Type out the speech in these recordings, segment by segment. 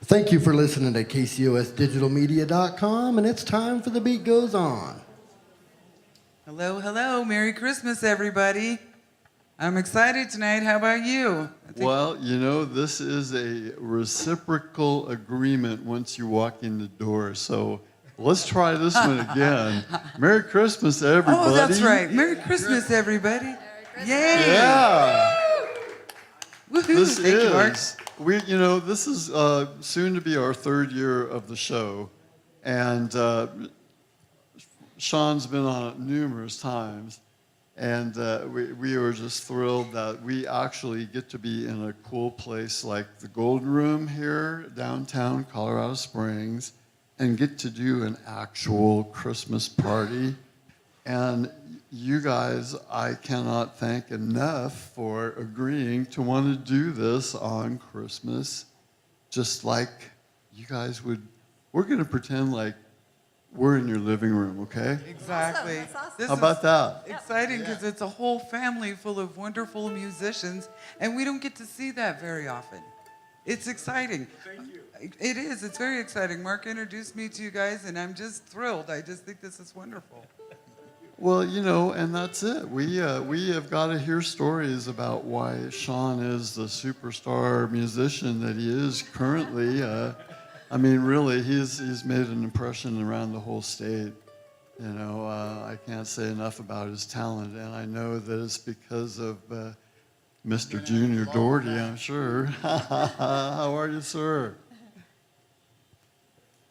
Thank you for listening to KCOSDigitalMedia.com, and it's time for The Beat Goes On. Hello, hello. Merry Christmas, everybody. I'm excited tonight. How about you? Well, you know, this is a reciprocal agreement once you walk in the door. So let's try this one again. Merry Christmas, everybody. Oh, that's right. Merry Christmas, everybody. Merry Christmas. Yay. Yeah. Woohoo. This Thank you, Mark. this is soon to be our third year of the show. And Sean's been on it numerous times. And we were just thrilled that we actually get to be in a cool place like the Golden Room here, downtown Colorado Springs, and get to do an actual Christmas party. And you guys, I cannot thank enough for agreeing to want to do this on Christmas, just like you guys would. We're going to pretend like we're in your living room, okay? Exactly. How about that? Exciting because it's a whole family full of wonderful musicians, and we don't get to see that very often. It's exciting. Thank you. It is. It's very exciting. Mark introduced me to you guys, and I'm just thrilled. I just think this is wonderful. Well, you know, and that's it. We have got to hear stories about why Sean is the superstar musician that he is currently. I mean, really, he's made an impression around the whole state. You know, I can't say enough about his talent, and I know that it's because of Mr. Junior Doherty, I'm sure. How are you, sir?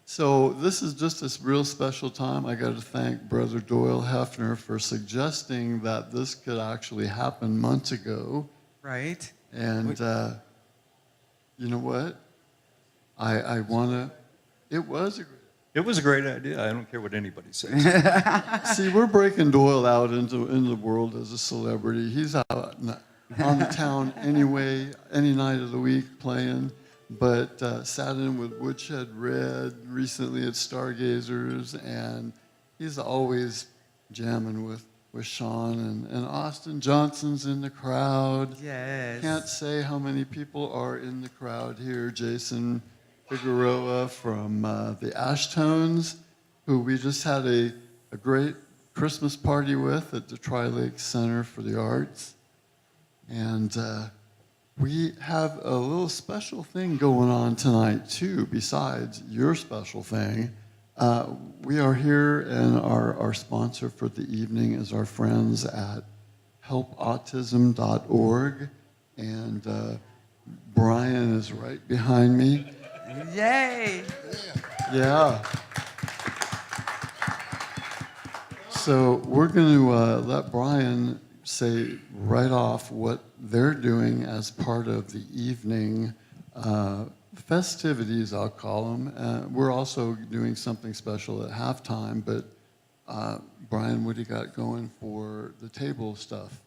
So this is just a real special time. I got to thank Brother Doyle Hefner for suggesting that this could actually happen months ago. Right. And you know what? I want to. It was a great idea. I don't care what anybody says. See, we're breaking Doyle out into the world as a celebrity. He's out on the town anyway, any night of the week playing. But sat in with Woodshed Red recently at Stargazers, and he's always jamming with Sean, and Austin Johnson's in the crowd. Yes. Can't say how many people are in the crowd here. Jason Figueroa from the Ashtones, who we just had a great Christmas party with at the Tri-Lake Center for the Arts. And we have a little special thing going on tonight, too, besides your special thing. We are here, and our sponsor for the evening is our friends at helpautism.org. And Brian is right behind me. Yay! Yeah. So we're going to let Brian say right off what they're doing as part of the evening festivities, I'll call them. We're also doing something special at halftime, but Brian, what do you got going for the table stuff?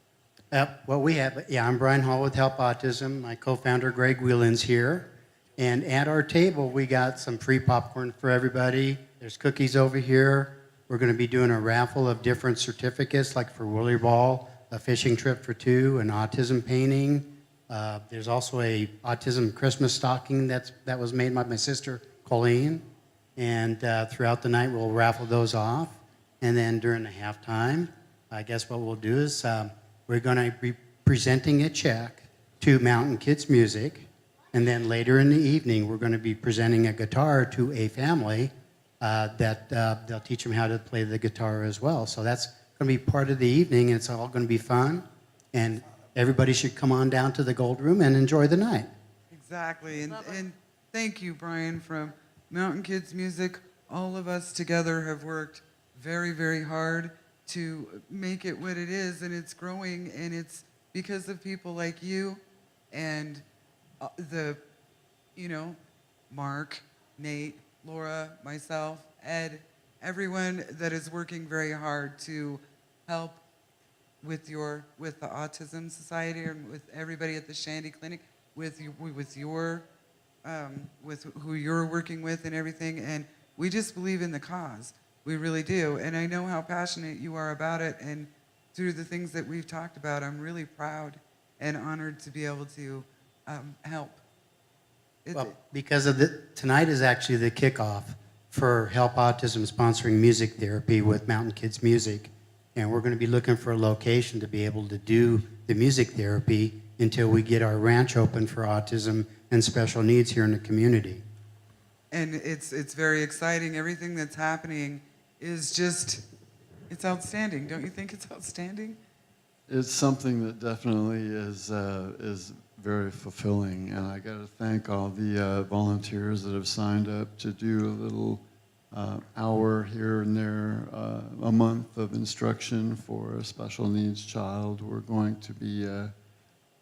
Well, I'm Brian Hall with Help Autism. My co-founder, Greg Whelan's here. And at our table, we got some free popcorn for everybody. There's cookies over here. We're going to be doing a raffle of different certificates, like for Willy Ball, a fishing trip for two, an autism painting. There's also a autism Christmas stocking that was made by my sister, Colleen. And throughout the night, we'll raffle those off. And then during the halftime, I guess what we'll do is we're going to be presenting a check to Mountain Kids Music. And then later in the evening, we're going to be presenting a guitar to a family that they'll teach them how to play the guitar as well. So that's going to be part of the evening, and it's all going to be fun. And everybody should come on down to the Gold Room and enjoy the night. Exactly. And thank you, Brian, from Mountain Kids Music. All of us together have worked very, very hard to make it what it is, and it's growing, and it's because of people like you and Mark, Nate, Laura, myself, Ed, everyone that is working very hard to help with the Autism Society and with everybody at the Shandy Clinic, with who you're working with and everything. And we just believe in the cause. We really do. And I know how passionate you are about it. And through the things that we've talked about, I'm really proud and honored to be able to help. Well, because of tonight is actually the kickoff for Help Autism sponsoring music therapy with Mountain Kids Music. And we're going to be looking for a location to be able to do the music therapy until we get our ranch open for autism and special needs here in the community. And it's very exciting. Everything that's happening is just, it's outstanding. Don't you think it's outstanding? It's something that definitely is very fulfilling, and I got to thank all the volunteers that have signed up to do a little hour here and there a month of instruction for a special needs child. We're going to be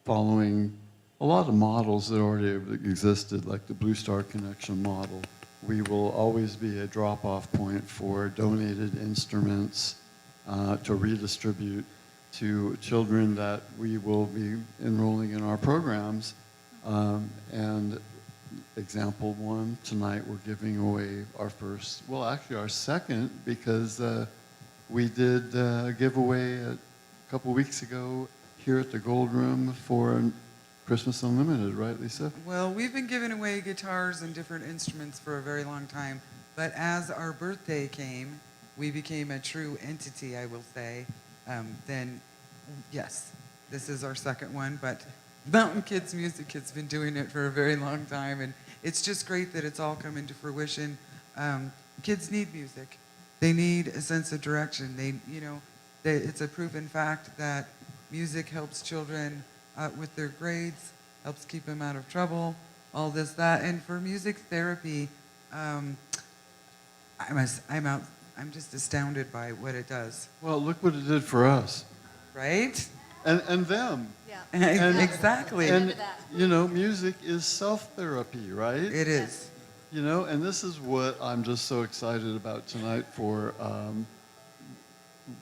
following a lot of models that already existed, like the Blue Star Connection model. We will always be a drop-off point for donated instruments to redistribute to children that we will be enrolling in our programs. And example one, tonight we're giving away our first, well actually our second, because we did a giveaway a couple weeks ago here at the Gold Room for Christmas Unlimited, right, Lisa? Well, we've been giving away guitars and different instruments for a very long time, but as our birthday came, we became a true entity, I will say. Then, yes, this is our second one, but Mountain Kids Music has been doing it for a very long time, and it's just great that it's all coming to fruition. Kids need music. They need a sense of direction. It's a proven fact that music helps children with their grades, helps keep them out of trouble, all this, that. And for music therapy, I'm just astounded by what it does. Well, look what it did for us. Right? And them. Yeah. And exactly. And, music is self-therapy, right? It is. And this is what I'm just so excited about tonight for.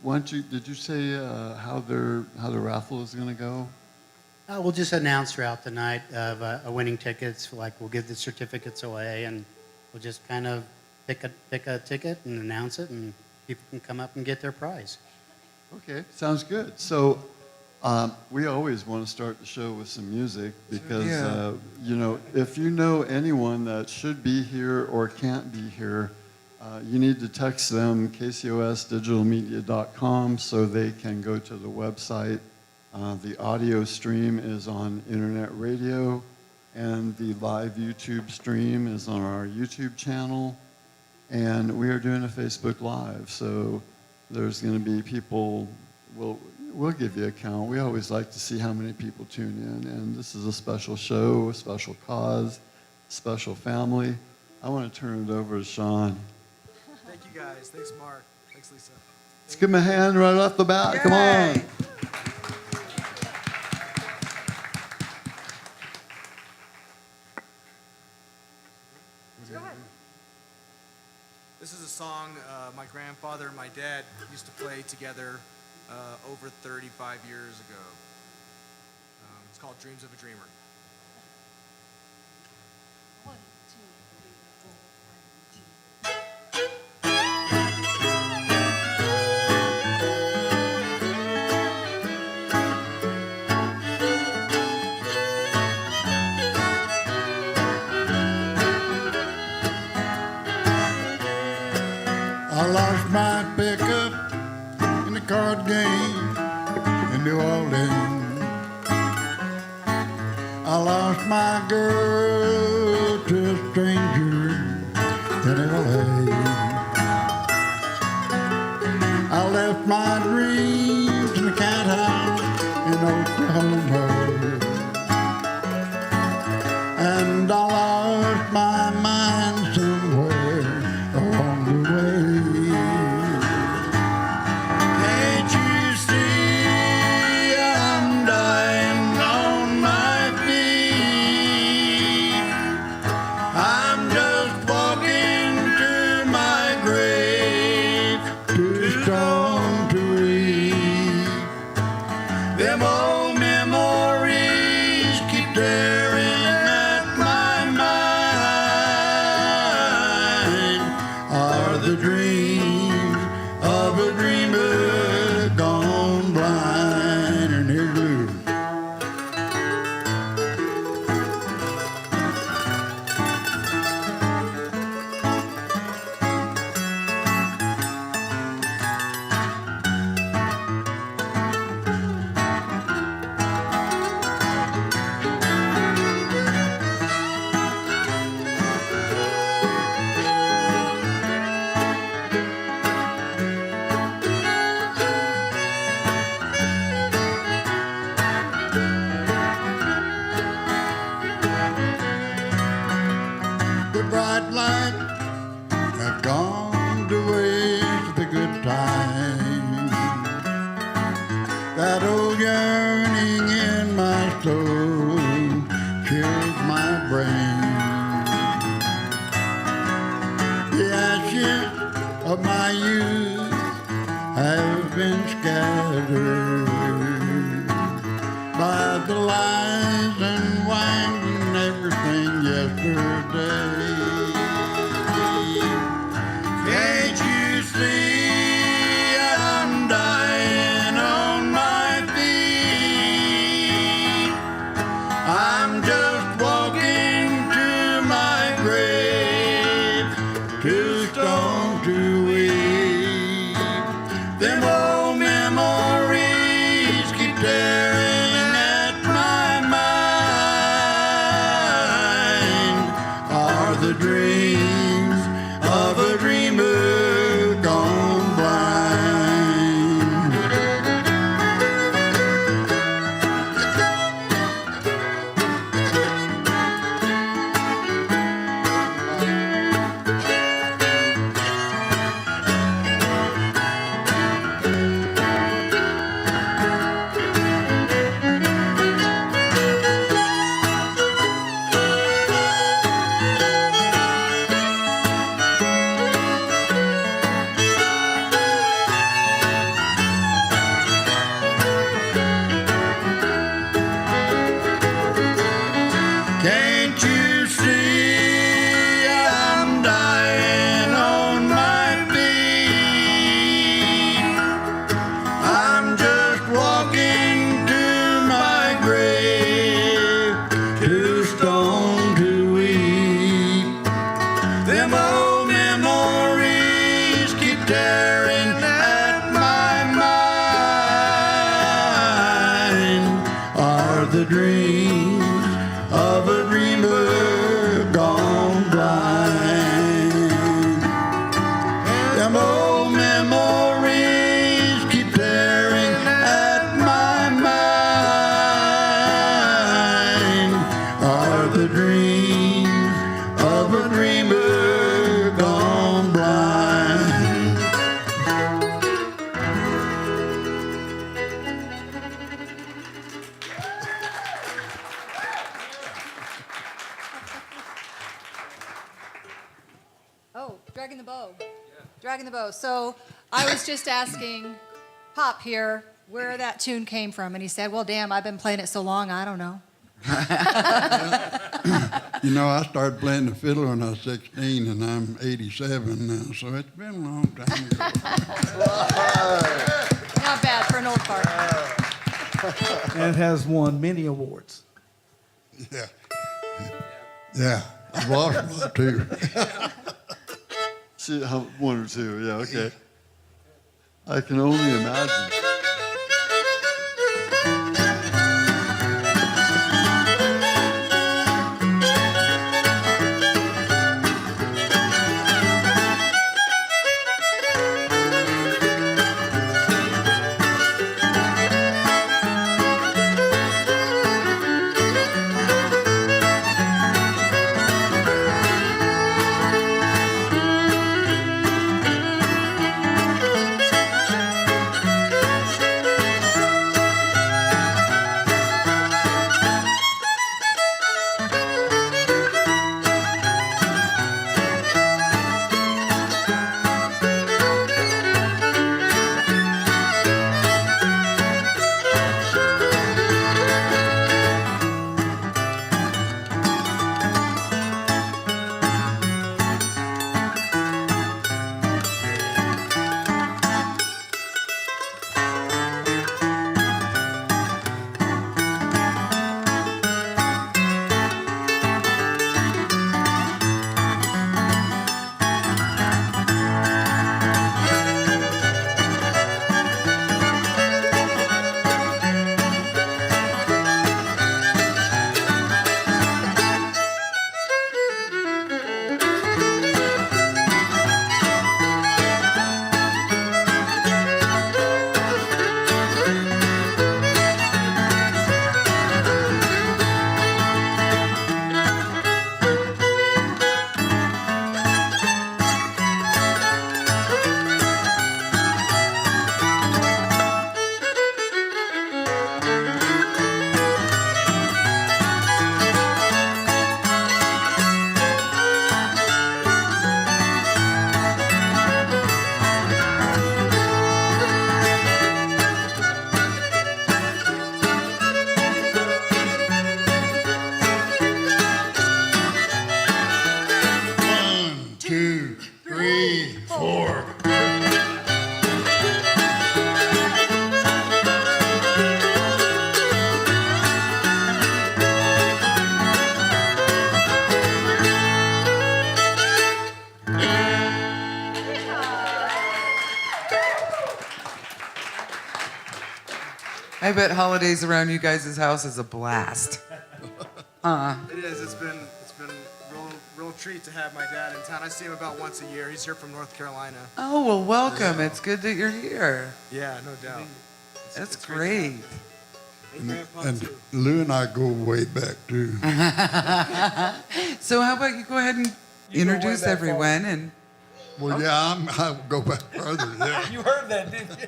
Did you say how the raffle is going to go? We'll just announce throughout the night of winning tickets. Like we'll give the certificates away, and we'll just kind of pick a ticket and announce it, and people can come up and get their prize. Okay, sounds good. So we always want to start the show with some music because, if you know anyone that should be here or can't be here, you need to text them kcosdigitalmedia.com so they can go to the website. The audio stream is on internet radio, and the live YouTube stream is on our YouTube channel. And we are doing a Facebook Live, so there's going to be people, we'll give you a count. We always like to see how many people tune in, and this is a special show, a special cause, special family. I want to turn it over to Sean. Thank you guys. Thanks, Mark. Thanks, Lisa. Let's give him a hand right off the bat. Come on. Yay! This is a song my grandfather and my dad used to play together over 35 years ago. It's called Dreams of a Dreamer. 1, 2, I lost my pickup in a card game in New Orleans. I lost my girl to a stranger in L.A. I left my dreams in the cat house in Oklahoma. And I lost my mind somewhere along the way. Can't you see I'm dying on my feet? I'm just walking to my grave, too strong to read. Them old memories keep tearing at my mind. Are the dreams of a dreamer gone blind? And here's Lou. gone to waste the good times. That old yearning in my soul chills my brain. The ashes of my youth have been scattered by the lies and wine and everything yesterday. Can't you see I'm dying on my feet? I'm just walking to my grave, too stoned to weep. Them old memories keep tearing at my mind. Are the dreams of a dreamer gone blind? Can't you see I'm dying on my feet? I'm just walking to my grave, too stoned to weep. Them old memories keep tearing at my mind. Are the dreams of a dreamer gone blind? Them old memories keep tearing at my mind. Are the dreams of a dreamer gone blind? Oh, dragging the bow. Dragging the bow. So I was just asking Pop here where that tune came from, and he said, well, damn, I've been playing it so long, I don't know. You know, I started playing the fiddle when I was 16, and I'm 87 now, so it's been a long time ago. Not bad for an old part. And it has won many awards. Yeah. Yeah, I've lost one too. See, one or two, yeah, okay. I can only imagine. 3, 4. I bet holidays around you guys' house is a blast. It is. It's been real treat to have my dad in town. I see him about once a year. He's here from North Carolina. Oh, well, welcome. It's good that you're here. Yeah, no doubt. That's it's great. Hey, Grandpa, And too. Lou and I go way back too. So how about you go ahead and introduce everyone and Well, yeah, I'll go back further. Yeah. You heard that, didn't you?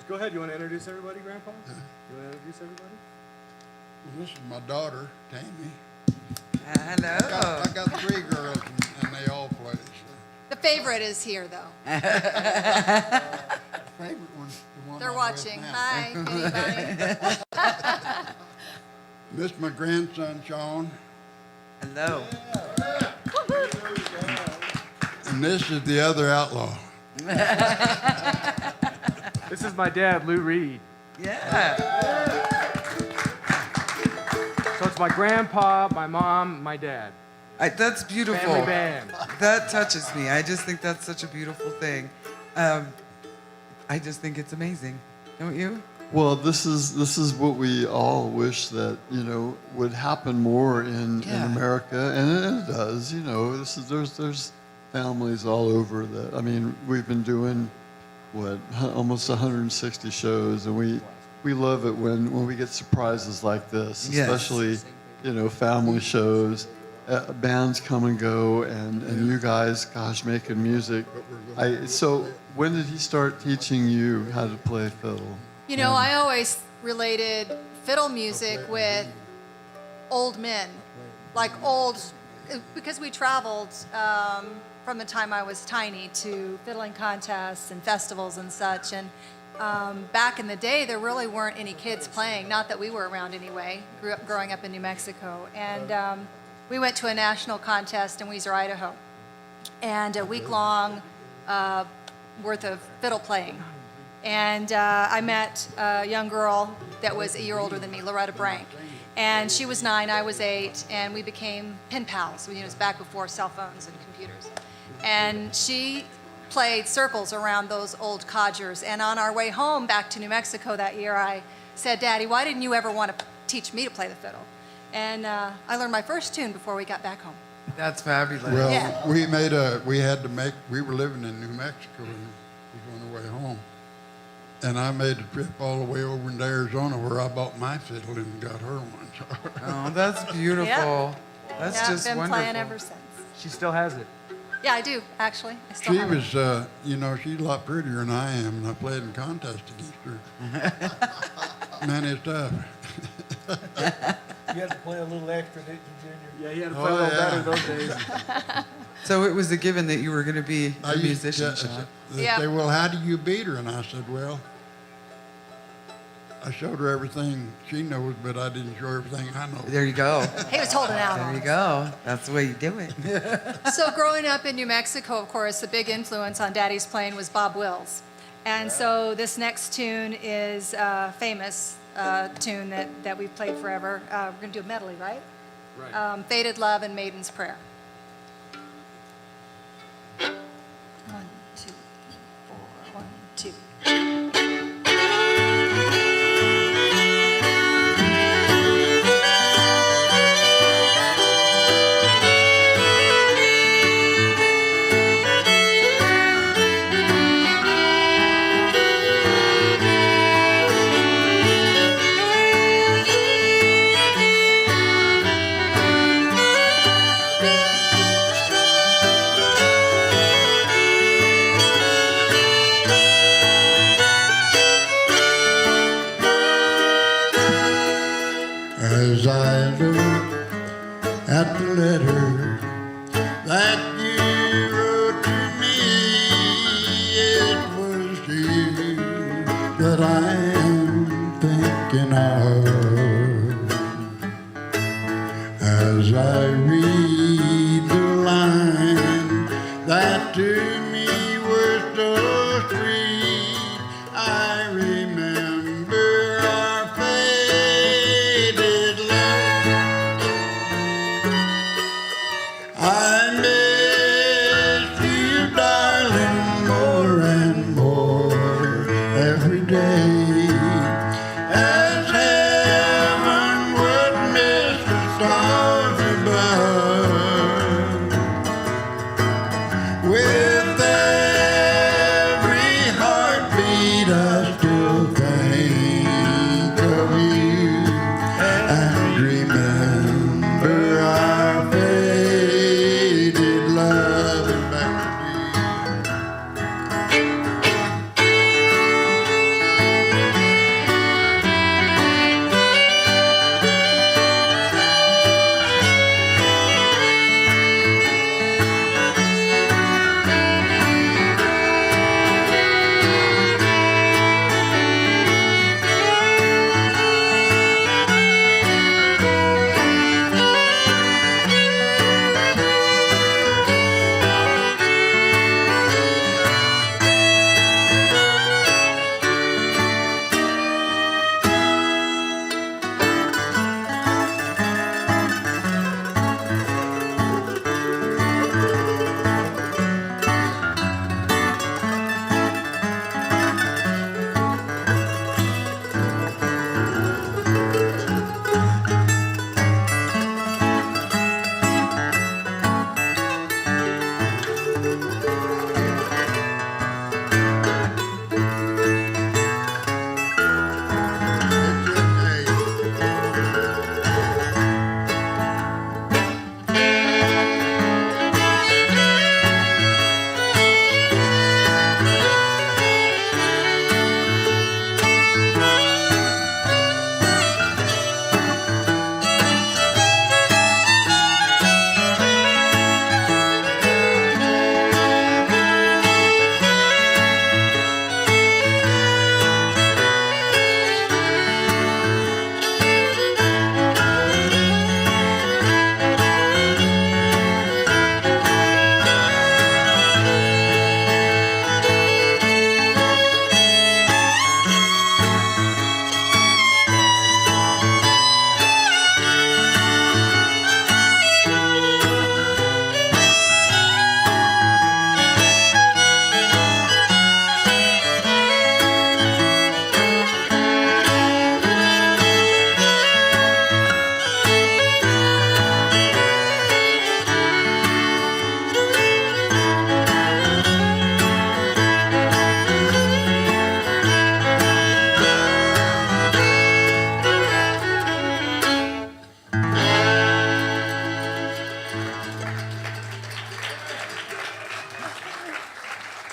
Go ahead. You want to introduce everybody, Grandpa? You want to introduce everybody? This is my daughter, Tammy. hello. I got 3 girls, and they all play. So. The favorite is here, though. Favorite one's the one They're I'm with watching. now. Hi, anybody? This is my grandson, Sean, Hello. and this is the other outlaw. This is my dad, Lou Reid. Yeah. So it's my grandpa, my mom, my dad. That's beautiful. Family band. That touches me. I just think that's such a beautiful thing. I just think it's amazing. Don't you? Well, this is what we all wish that would happen more in Yeah. America, and it does. There's families all over that. I mean, we've been doing almost 160 shows, and we love it when we get surprises like this, Yes. especially family shows. Bands come and go, and you guys, gosh, making music. So when did he start teaching you how to play fiddle? You know, I always related fiddle music with old men, like because we traveled from the time I was tiny to fiddling contests and festivals and such. And back in the day, there really weren't any kids playing, not that we were around anyway, growing up in New Mexico. And we went to a national contest in Weiser, Idaho, and a week-long worth of fiddle playing. And I met a young girl that was a year older than me, Loretta Brank. And she was 9, I was 8, and we became pen pals. It was back before cell phones and computers. And she played circles around those old codgers. And on our way home back to New Mexico that year, I said, "Daddy, why didn't you ever want to teach me to play the fiddle?" And I learned my first tune before we got back home. That's fabulous. Well, Yeah. we were living in New Mexico and we was on the way home. And I made a trip all the way over into Arizona where I bought my fiddle and got her one. So. Oh, that's beautiful. Yeah. That's Yeah, just been wonderful. playing ever since. She still has it. Yeah, I do, actually. I still She have it. was, she's a lot prettier than I am, and I played in contests against her. Man, it's tough. You had to play a little extra, didn't you, Junior? Yeah, he had to Oh, play a little yeah. better those days. So it was a given that you were going to be I a used musician, to Sean. They Yeah. say, "Well, how do you beat her?" And I said, "Well, I showed her everything she knows, but I didn't show her everything I know." There you go. He was holding out There on you us. go. That's the way you do it. So growing up in New Mexico, of course, the big influence on Daddy's playing was Bob Wills. And so this next tune is a famous tune that we've played forever. We're going to do a medley, right? Right. Faded Love and Maiden's Prayer. 1, 2, 4, 1, 2. Be to me were so sweet. I remember our faded love. I miss you, darling, more and more every day. As heaven would miss the stars above. With every heartbeat, I still think of you and remember our faded love and back to you.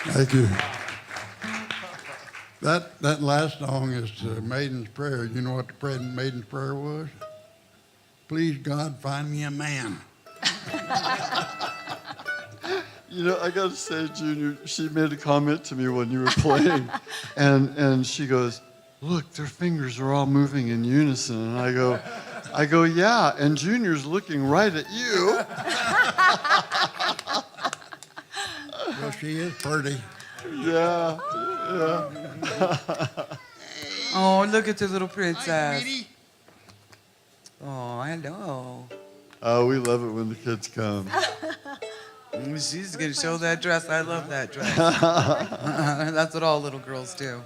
Thank you. That last song is the Maiden's Prayer. You know what the Maiden's Prayer was? Please, God, find me a man. You know, I got to say, Junior, she made a comment to me when you were playing, and she goes, "Look, their fingers are all moving in unison." And I go, "Yeah," and Junior's looking right at you. Well, she is pretty. Yeah. Oh, look at the little princess. Oh, hello. Oh, we love it when the kids come. She's going to show that dress. I love that dress. That's what all little girls do.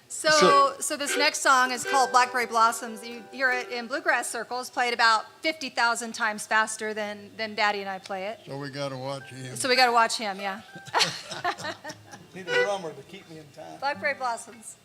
So this next song is called Blackberry Blossoms. You hear it in bluegrass circles, played about 50,000 times faster than Daddy and I play it. So we got to watch him. So we got to watch him, yeah. Need a drummer to keep me in time. Blackberry Blossoms.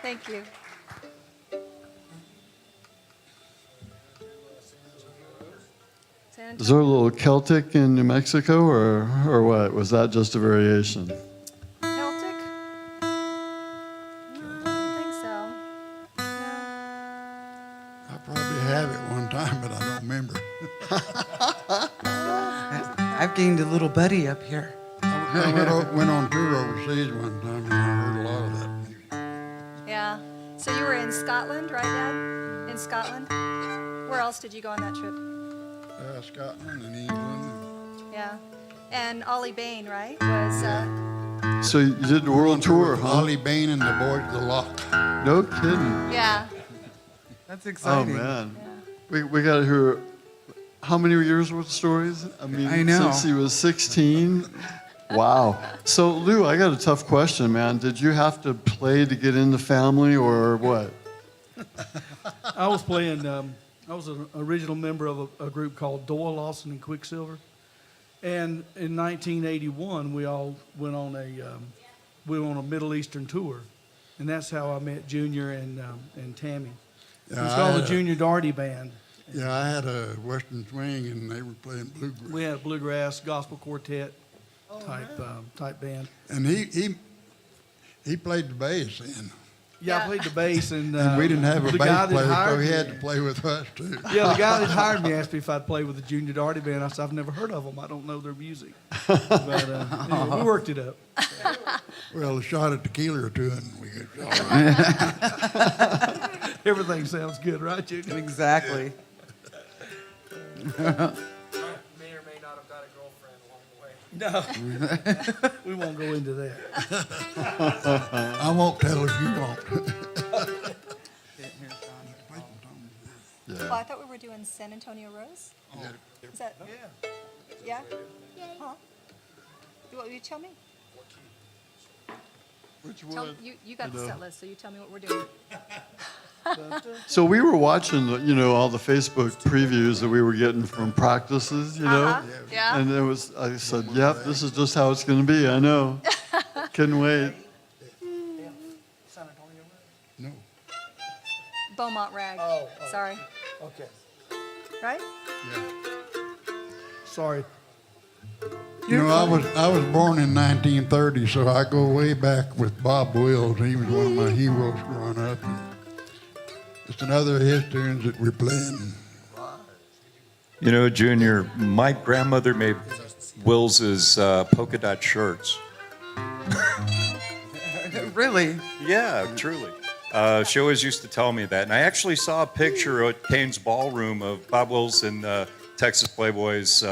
Thank you. San Is there a little Celtic in New Mexico, or what? Was that just a variation? Celtic? I don't think so. No. I probably have it one time, but I don't remember. I've gained a little buddy up here. I went on tour overseas one time, and I heard a lot of that music. Yeah. So you were in Scotland, right, Dad? In Scotland? Where else did you go on that trip? Scotland and England. Yeah. And Ollie Bain, right? Was So you did the world tour, huh? Ollie Bain and the Boys of the Loch. No kidding. yeah. That's Oh exciting. man, we got to hear. How many years worth of stories? I mean, I know. since he was 16. Wow. So Lou, I got a tough question, man. Did you have to play to get in the family, or what? I was playing, I was an original member of a group called Doyle, Lawson, and Quicksilver. And in 1981, we all went on a Middle Eastern tour. And that's how I met Junior and Tammy. Yeah, It's I called the had a- Junior Daugherty Band. Yeah, I had a Western swing, and they were playing bluegrass. We had a bluegrass gospel quartet type band. And he played the bass, and Yeah, I played the bass, and we didn't have a the guy bass that player, so hired he me- had to play with us too. Yeah, the guy that hired me asked me if I'd play with the Junior Daugherty Band. I said, I've never heard of them. I don't know their music. But anyway, we worked it up. Well, a shot of tequila or two, and we got all right. Everything sounds good, right, Junior? Exactly. May or may not have got a girlfriend along the way. No, we won't go into that. I won't tell if you won't. Well, I thought we were doing San Antonio Rose. Is that? Yeah. Yeah. Huh? Will you tell me? Which Tell, one? you got the set list, so you tell me what we're doing. So we were watching, all the Facebook previews that we were getting from practices, Yeah. And I said, yep, this is just how it's going to be. I know. Couldn't wait. San Antonio Rose? No. Beaumont Rag. Oh. Sorry. Okay. Right? Yeah. Sorry. I was born in 1930, so I go way back with Bob Wills. He was one of my heroes growing up. It's another of his tunes that we're playing. You know, Junior, my grandmother made Wills's polka dot shirts. Really? Yeah, truly. She always used to tell me that. And I actually saw a picture at Kane's Ballroom of Bob Wills and Texas Playboys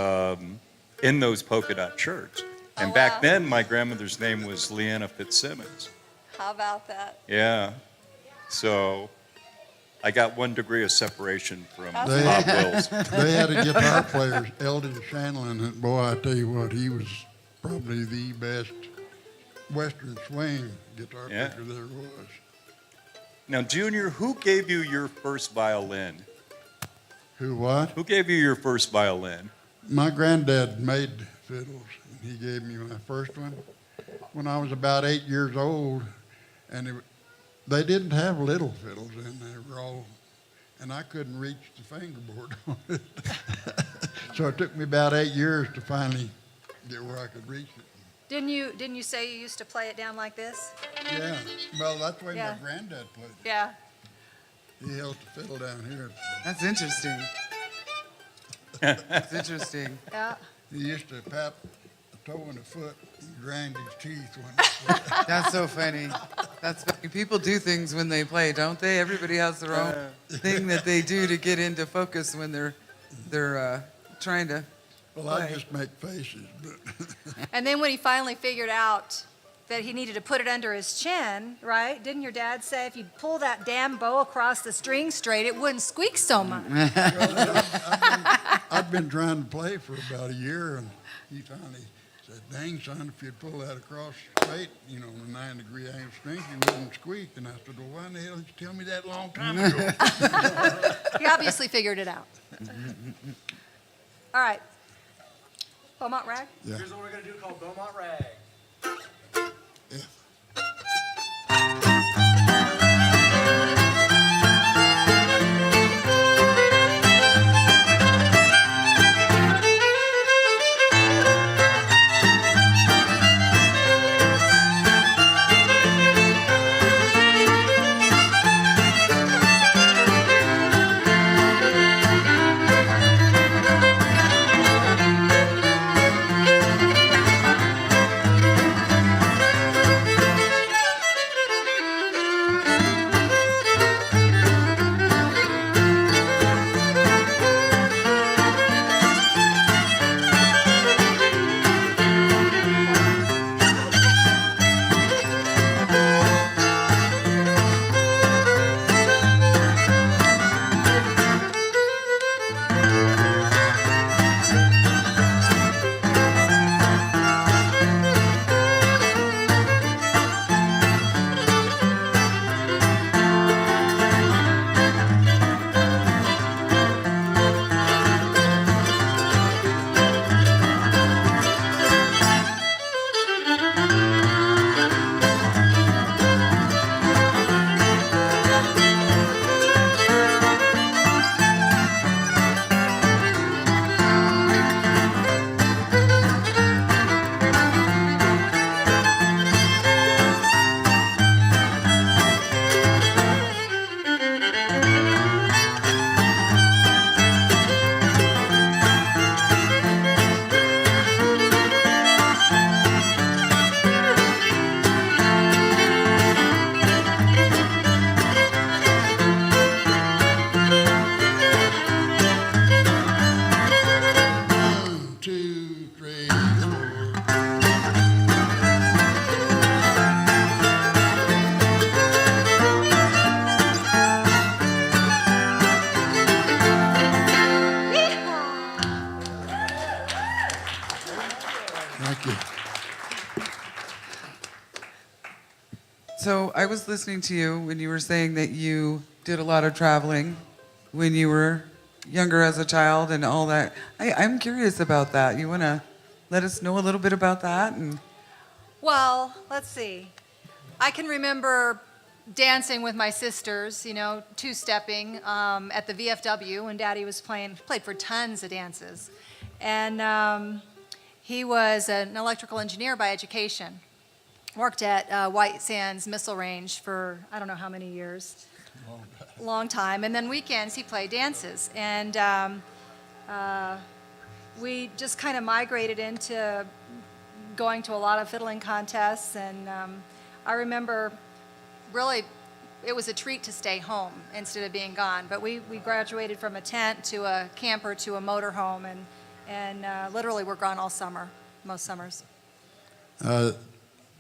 in those polka dot shirts. And Oh, back wow. then, my grandmother's name was Leanna Fitzsimmons. How about that? Yeah. So I got 1 degree of separation from They- Bob Wills. They had a guitar player, Eldon Shanlin, and boy, I tell you what, he was probably the best Western swing guitar Yeah. player there was. Now, Junior, who gave you your first violin? Who what? Who gave you your first violin? My granddad made fiddles, and he gave me my first one when I was about 8 years old, and they didn't have little fiddles, and they were all, and I couldn't reach the fingerboard on it. So it took me about 8 years to finally get where I could reach it. Didn't you say you used to play it down like this? Yeah, well, that's the way Yeah. my granddad played it. Yeah. He held the fiddle down here. That's interesting. That's interesting. Yeah. He used to pat a toe and a foot and grind his teeth when he played. That's so funny. That's funny. People do things when they play, don't they? Everybody has their own thing that they do to get into focus when they're trying to. Well, I play. just make faces, but And then when he finally figured out that he needed to put it under his chin, right? Didn't your dad say if you'd pull that damn bow across the string straight, it wouldn't squeak so much? I'd been trying to play for about a year, and he finally said, "Dang, son, if you'd pull that across straight, on a 9-degree angle string, you wouldn't squeak." And I said, "Well, why in the hell did you tell me that a long time ago?" He obviously figured it out. All right. Beaumont Rag? Yeah. Here's what we're going to do called Beaumont Rag. Yeah. Thank you. So I was listening to you when you were saying that you did a lot of traveling when you were younger as a child and all that. I'm curious about that. You want to let us know a little bit about that? And Well, let's see. I can remember dancing with my sisters, you know, two-stepping at the VFW when Daddy was played for tons of dances. And he was an electrical engineer by education. Worked at White Sands Missile Range for I don't know how many years. Long time. And then weekends he played dances. And we just kind of migrated into going to a lot of fiddling contests. And I remember really it was a treat to stay home instead of being gone. But we graduated from a tent to a camper to a motorhome, and literally we're gone all summer, most summers.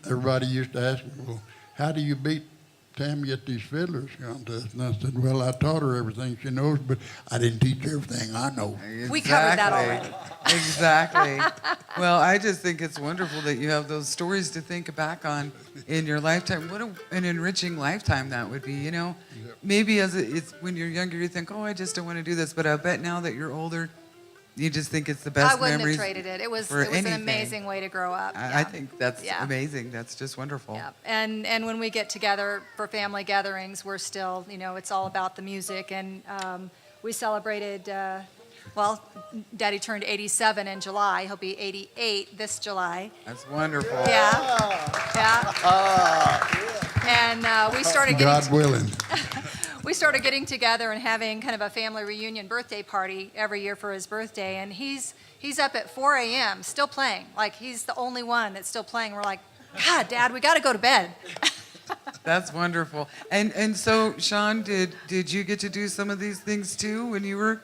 Everybody used to ask me, well, how do you beat Tammy at these fiddlers contests? And I said, well, I taught her everything she knows, but I didn't teach her everything I know. We covered that already. Exactly. Well, I just think it's wonderful that you have those stories to think back on in your lifetime. What an enriching lifetime that would be, you know? Maybe it's when you're younger, you think, oh, I just don't want to do this. But I bet now that you're older, you just think it's the best I wouldn't have memories traded it. It was for an anything. amazing way to grow up. I Yeah. think that's Yeah. amazing. That's just wonderful. Yeah. And when we get together for family gatherings, we're still, you know, it's all about the music. And we celebrated, well, Daddy turned 87 in July. He'll be 88 this July. That's wonderful. Yeah. And we started getting God willing. we started getting together and having kind of a family reunion birthday party every year for his birthday. And he's up at 4 a.m. still playing. Like, he's the only one that's still playing. We're like, God, Dad, we got to go to bed. That's wonderful. And so, Sean, did you get to do some of these things too when you were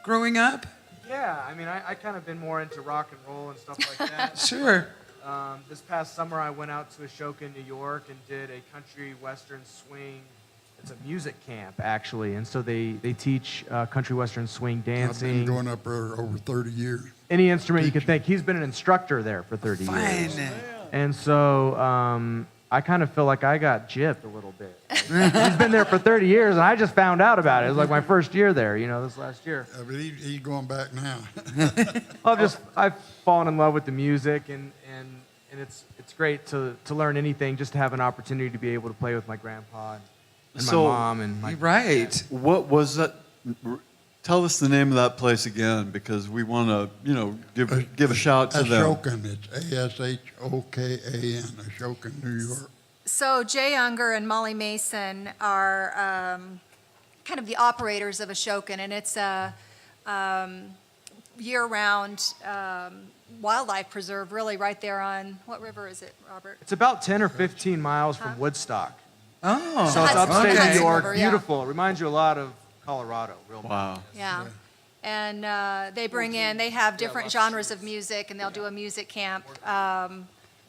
growing up? Yeah, I mean, I kind of been more into rock and roll and stuff like that. Sure. This past summer, I went out to Ashoka, New York, and did a country western swing. It's a music camp, actually, and so they teach country western swing I've been dancing. going up there over 30 years. Any instrument you could think. He's been an instructor there for 30 years. Fun. And so I kind of feel like I got gypped a little bit. He's been there for 30 years, and I just found out about it. It was like my first year there, you know, this last year. But he's going back now. I've fallen in love with the music, and it's great to learn anything, just to have an opportunity to be able to play with my grandpa and my So- mom and my You're right. What was that? Tell us the name of that place again, because we want to, give a shout to them. Ashokan. It's Ashokan, Ashokan, New York. So Jay Unger and Molly Mason are kind of the operators of Ashokan, and it's a year-round wildlife preserve, really, right there on, what river is it, Robert? It's about 10 or 15 miles from Woodstock. Oh. So it's Hudson- upstate Hudson New York, River, yeah. beautiful. It reminds you a lot of Colorado, real nice. Wow. Yeah. And they have different genres of music, and they'll do a music camp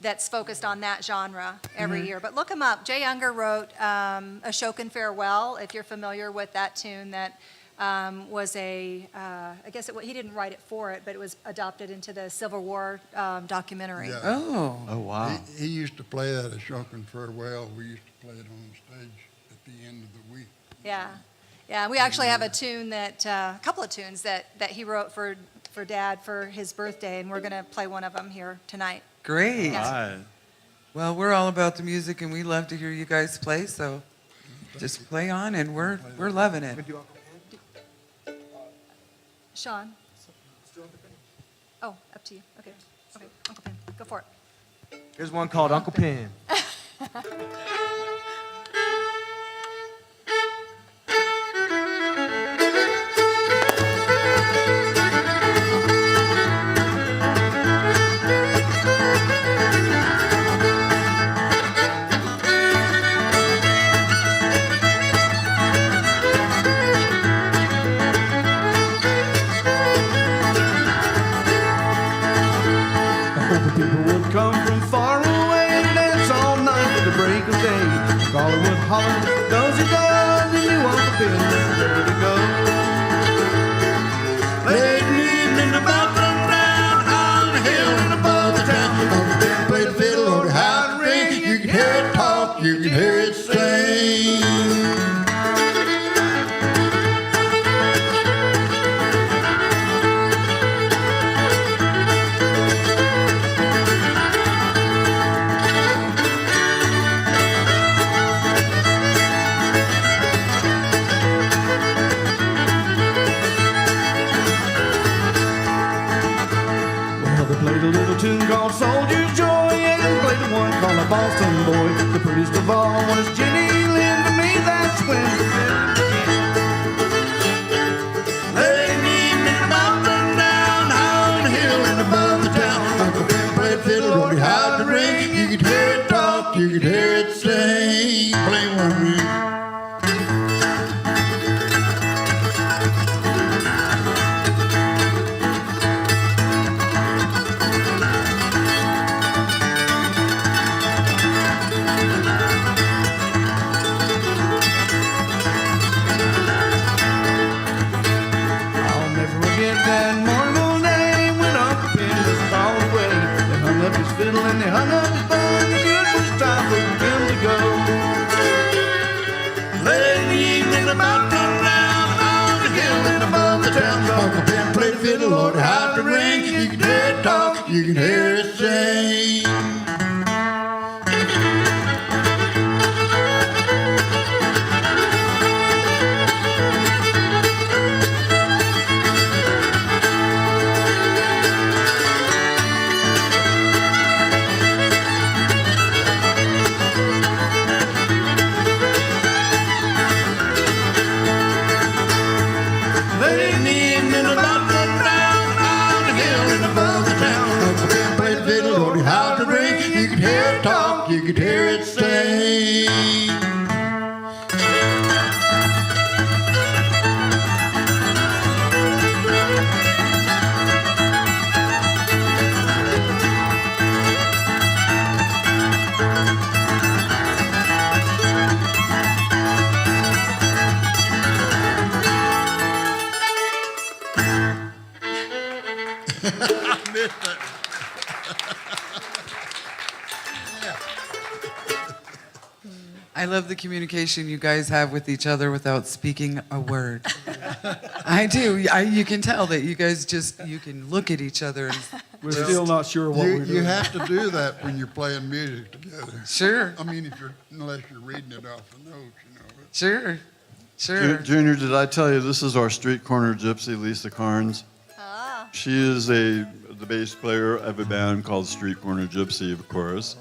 that's focused on that genre every year. But look him up. Jay Unger wrote Ashokan Farewell, if you're familiar with that tune that was I guess he didn't write it for it, but it was adopted into the Civil War documentary. Yeah. Oh. Oh, wow. He used to play that Ashokan Farewell. We used to play it on stage at the end of the week. Yeah. Yeah, we actually have a tune a couple of tunes that he wrote for Dad for his birthday, and we're going to play one of them here tonight. Great. Yes. Right. Well, we're all about the music, and we love to hear you guys play. So, just play on, and we're loving it. Sean? Oh, up to you. Okay. Uncle Pin, go for it. Here's one called Uncle Pin. The people would come from far away to dance all night to the break of day. Caller would holler, does he does, and you Uncle Pin was ready to go. Late in the evening, about sundown, on the hill and above the town, a Boston boy. The prettiest of all was Jenny Lynn. To me, that's when the feeling began. Late evening, mountain down, high on the hill and above the town. Uncle Ben played fiddle, Lord, how to ring. You could hear it talk, you could hear it sing. Play one ring. I'll never forget that mournful day when Uncle Ben was called away. They hung up his fiddle and they hung up his bow, and the good was time for him to go. Late in the evening, the mountain down on the hill and above the town. Uncle Ben played the fiddle, Lord, how to ring. You can hear it talk, you can hear it sing. Late in the evening, about the down on the hill and above the town. Uncle Ben played the fiddle, Lord, how to ring. You could hear it talk, you could hear it sing. I love the communication you guys have with each other without speaking a word. I do. You can tell that you guys you can look at each other and We're still not sure what we're You doing. have to do that when you're playing music together. sure, I mean, unless you're reading it off the notes, you know. sure, sure. Junior, did I tell you this is our street corner gypsy, Lisa Carnes? Ah. She is the bass player of a band called Street Corner Gypsy, of course,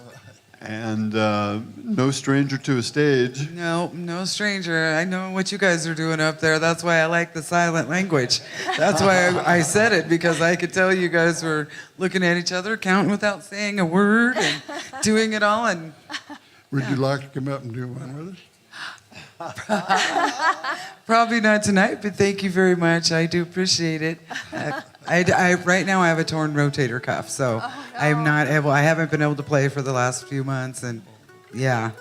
and no stranger to a stage. No, no stranger. I know what you guys are doing up there. That's why I like the silent language. That's why I said it, because I could tell you guys were looking at each other, counting without saying a word, and doing it all. And Would you like to come up and do one with us? probably not tonight, but thank you very much. I do appreciate it. Right now I have a torn rotator cuff, so I'm not able. I haven't been able to play for the last few months, and yep.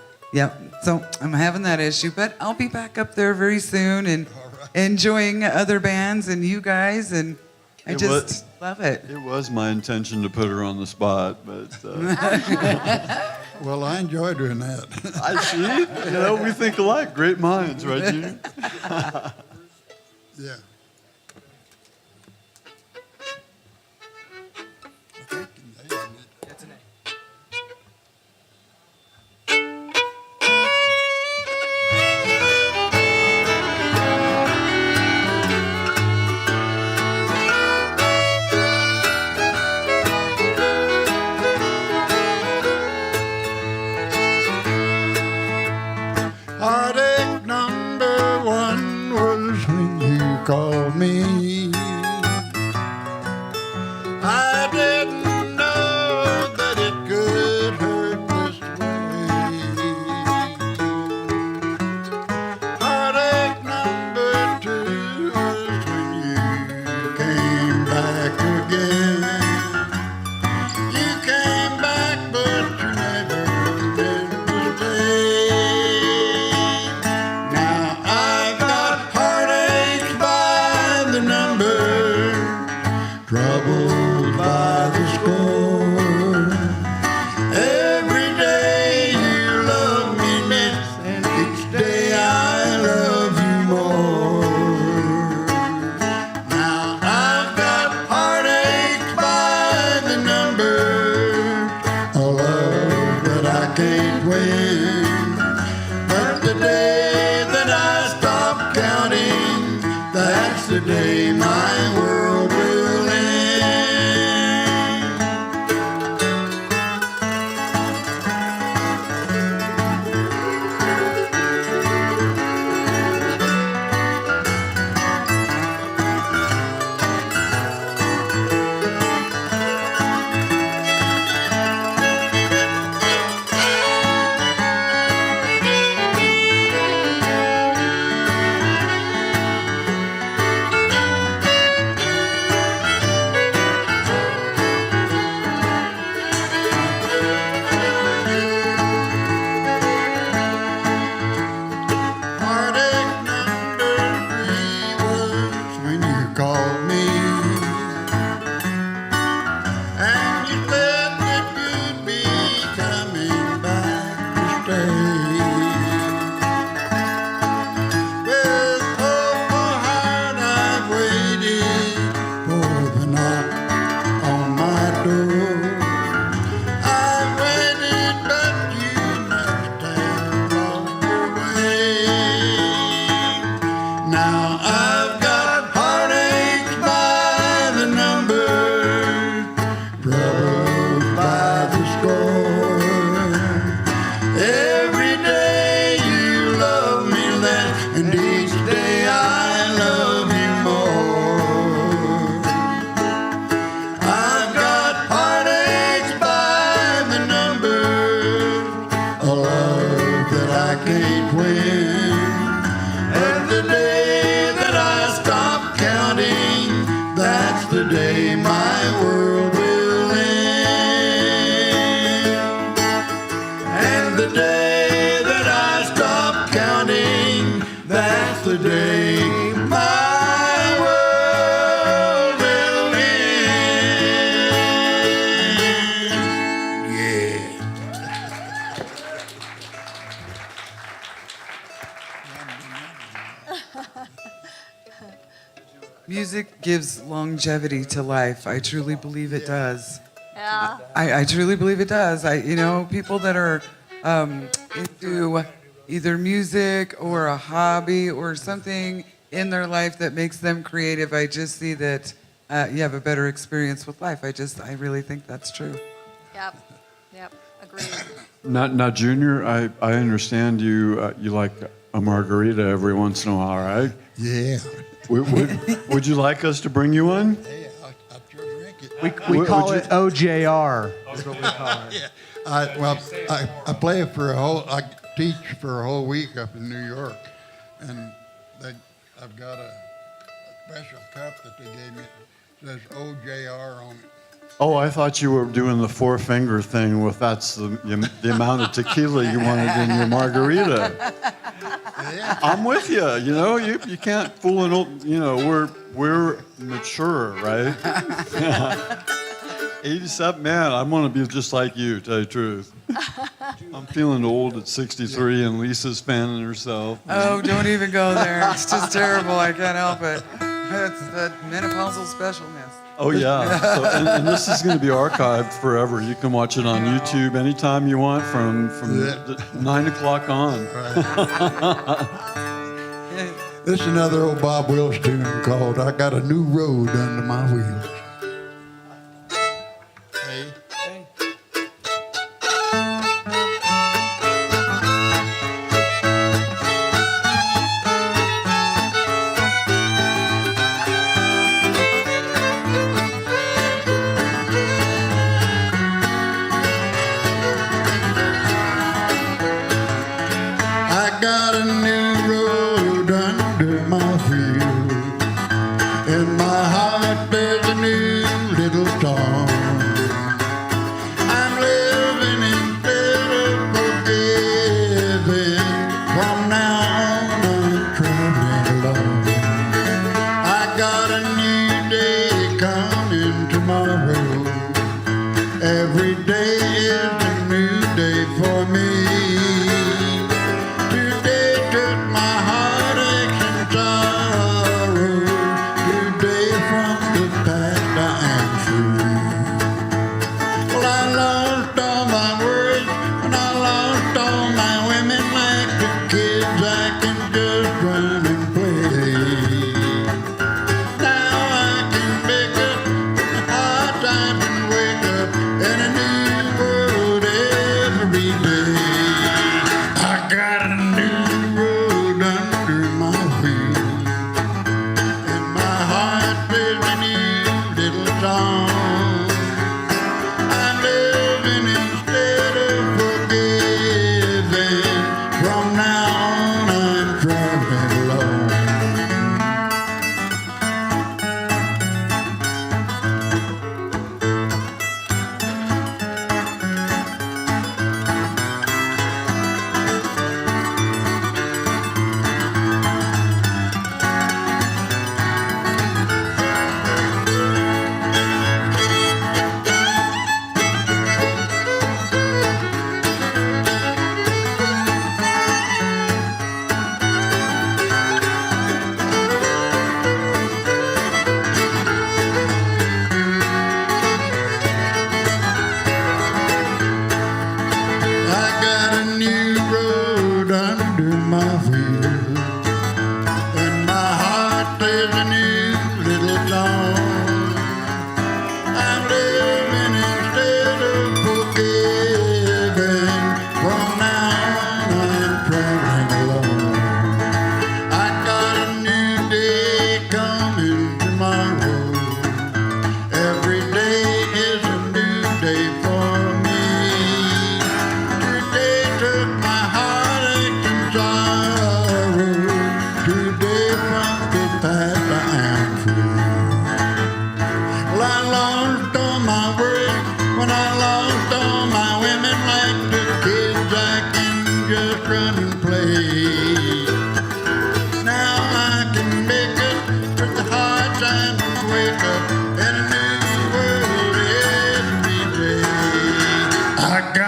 So I'm having that issue, but I'll be back up there very soon and enjoying other bands and you guys, and I It just was- love it. It was my intention to put her on the spot, but Well, I enjoy doing that. I see. You know, we think alike. Great minds, right, Junior? Yeah. That's an A. Heartache number one was when you called me. I didn't know that it could hurt this way. Heartache number two was when you came back again. You came back, but you never meant to stay. Now I've got heartaches by the number, troubled by the score. Every day you love me less, and each day I love you more. Now I've got heartaches by the number, a love that I can't win. But the day that I stop counting, that's the day my world will end. can't win. And the day that I stop counting, that's the day my world will end. And the day that I stop counting, that's the day my world will end. Yeah. Music gives longevity to life. I truly believe it does. Yeah. I truly believe it does. People that are into either music or a hobby or something in their life that makes them creative, I just see that you have a better experience with life. I really think that's true. Yep. Yep. Agreed. Now, Junior, I understand you like a margarita every once in a while, right? Yeah. Would you like us to bring you one? Hey, I'll sure drink it. We call it OJR. That's what we call it. I play I teach for a whole week up in New York, and I've got a special cup that they gave me. It says OJR on it. Oh, I thought you were doing the four-finger thing with that's the amount of tequila you wanted in your margarita. Yeah. I'm with you. You can't fool an old. We're mature, right? 87, man. I want to be just like you. To tell you the truth, I'm feeling old at 63, and Lisa's fanning herself. Oh, don't even go there. It's just terrible. I can't help it. It's the menopausal specialness. Oh yeah, and this is going to be archived forever. You can watch it on YouTube anytime you want from 9 o'clock on. This is another old Bob Wills tune called "I Got a New Road Under My Wheels." Hey. I got a new road under my wheel. In my heart there's a new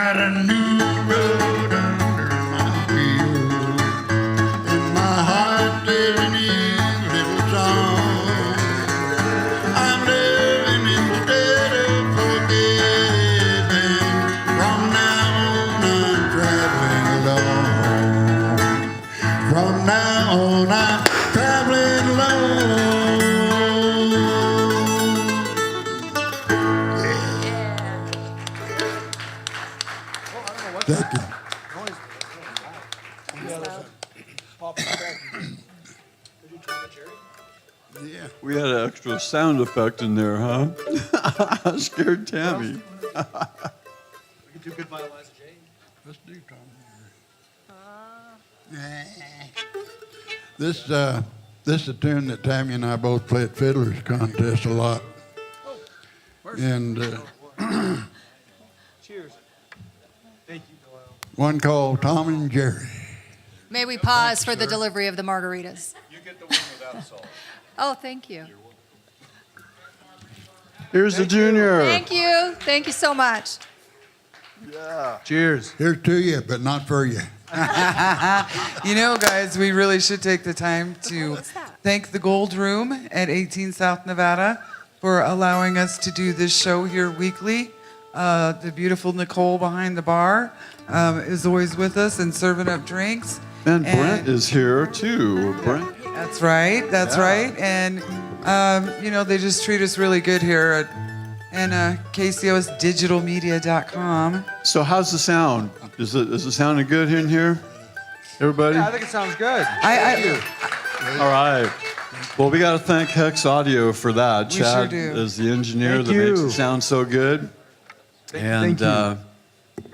ride a new road under my wheels, and my heart is a new little song. I'm living instead of forgiving. From now on, I'm traveling alone. From now on, I'm traveling alone. Thank you. Yeah. We had an extra sound effect in there, huh? Scared Tammy. Let's do Tom. This is a tune that Tammy and I both play at Fiddlers Contest a lot. And Cheers. Thank you, Doyle. one called Tom and Jerry. May we pause for the delivery of the margaritas? You get the one without salt. Oh, thank you. Here's the junior. Thank you. Thank you so much. Cheers. Here's to you, but not for you. You know, guys, we really should take the time to thank the Gold Room at 18 South Nevada for allowing us to do this show here weekly. The beautiful Nicole behind the bar is always with us and serving up drinks. And Brent is here too. Brent. That's right. That's right. And, you know, they just treat us really good here at KCOSdigitalmedia.com. So how's the sound? Is it sounding good in here? Everybody? Yeah, I think it sounds good. All right. Well, we got to thank Hex Audio for that. We Chad sure do. is the engineer Thank that makes you. it sound so good. Thank you.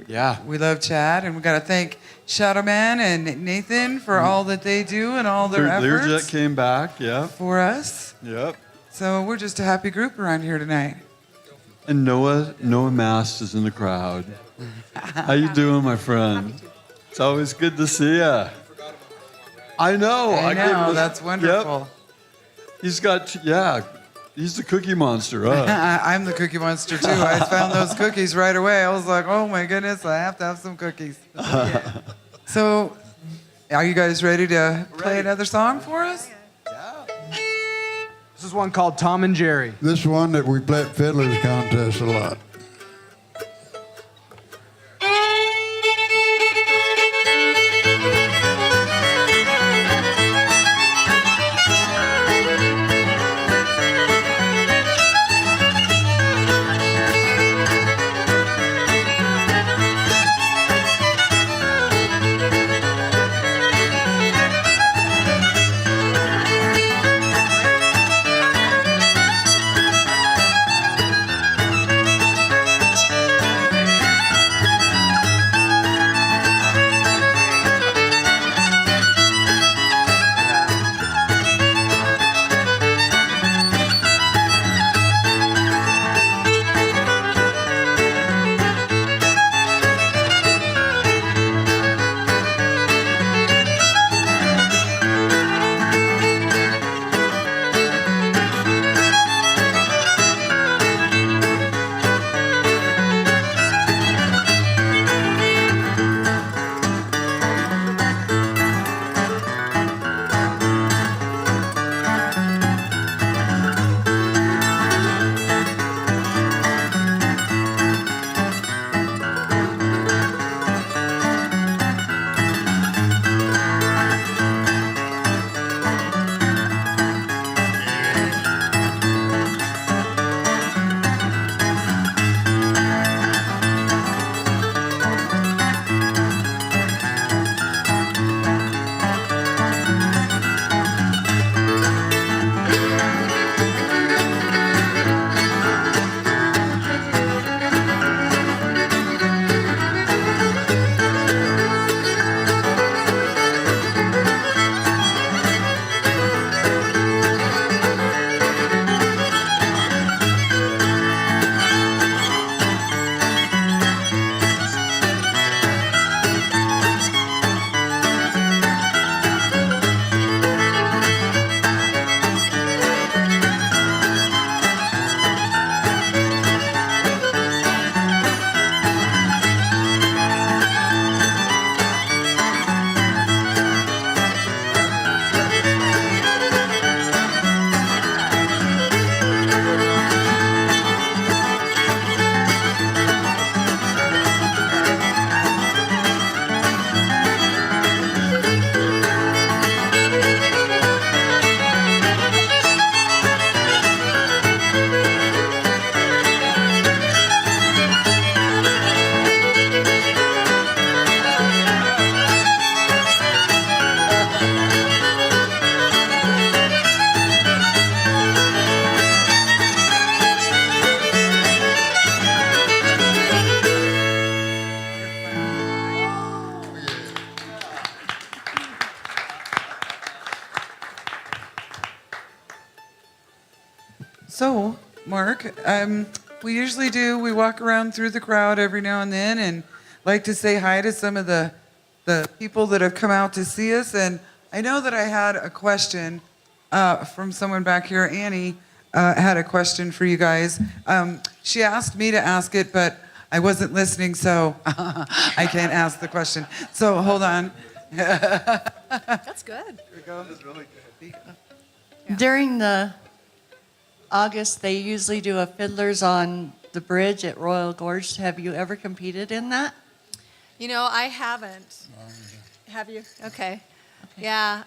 Yeah. We love Chad, and we got to thank Shadowman and Nathan for all that they do and all their Learjet efforts came back. Yep. for us. Yep. So we're just a happy group around here tonight. And Noah Mast is in the crowd. How you doing, my friend? It's always good to see you. I know. I gave him know, a- that's wonderful. Yep. He's got, he's the cookie monster. Huh? I'm the cookie monster too. I found those cookies right away. I was like, oh my goodness, I have to have some cookies. So, are you guys ready to play another song for us? This is one called Tom and Jerry. This is one that we play at Fiddlers Contest a lot. So, Mark, we usually we walk around through the crowd every now and then and like to say hi to some of the people that have come out to see us. And I know that I had a question from someone back here. Annie had a question for you guys. She asked me to ask it, but I wasn't listening, so I can't ask the question. So hold on. That's good. During the August, they usually do a Fiddlers on the Bridge at Royal Gorge. Have you ever competed in that? You know, I haven't. Have you? Okay. Yeah,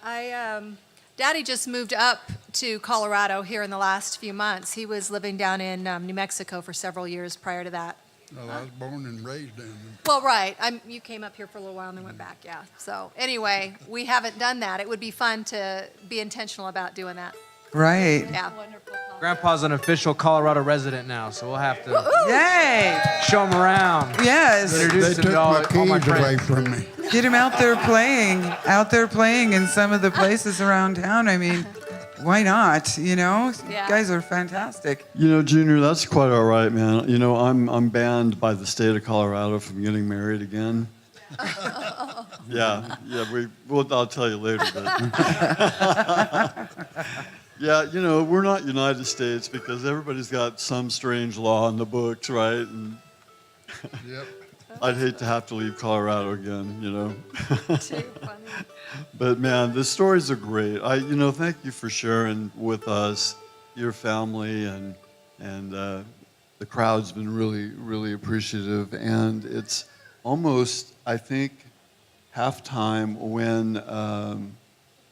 Daddy just moved up to Colorado here in the last few months. He was living down in New Mexico for several years prior to that. Well, I was born and raised down there. Well, right. You came up here for a little while and then went back, yeah. So anyway, we haven't done that. It would be fun to be intentional about doing that. Right. Yeah. Grandpa's an official Colorado resident now, so we'll have to Yay! show him around. Yes. They Introduce him took to all my my keys away friends. from me. Get him out there playing in some of the places around town. I mean, why not? You know, Yeah. you guys are fantastic. You know, Junior, that's quite all right, man. You know, I'm banned by the state of Colorado from getting married again. Yeah, I'll tell you later. But yeah, you know, we're not United States because everybody's got some strange law in the books, right? And Yep. I'd hate to have to leave Colorado again, you know. Too funny. But man, the stories are great. Thank you for sharing with us, your family, and the crowd's been really, really appreciative. And it's almost, I think, halftime when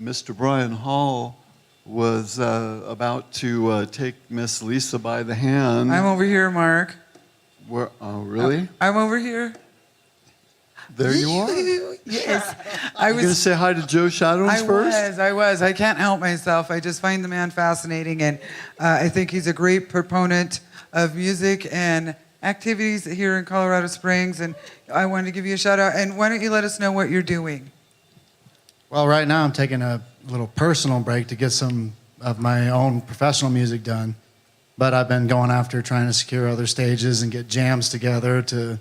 Mr. Brian Hall was about to take Miss Lisa by the hand. I'm over here, Mark. Where? Oh, really? I'm over here. There you are. Yes. You gonna say hi to Joe Shadows first? I was. I can't help myself. I just find the man fascinating, and I think he's a great proponent of music and activities here in Colorado Springs, and I wanted to give you a shout out. And why don't you let us know what you're doing? Well, right now I'm taking a little personal break to get some of my own professional music done. But I've been going after trying to secure other stages and get jams together to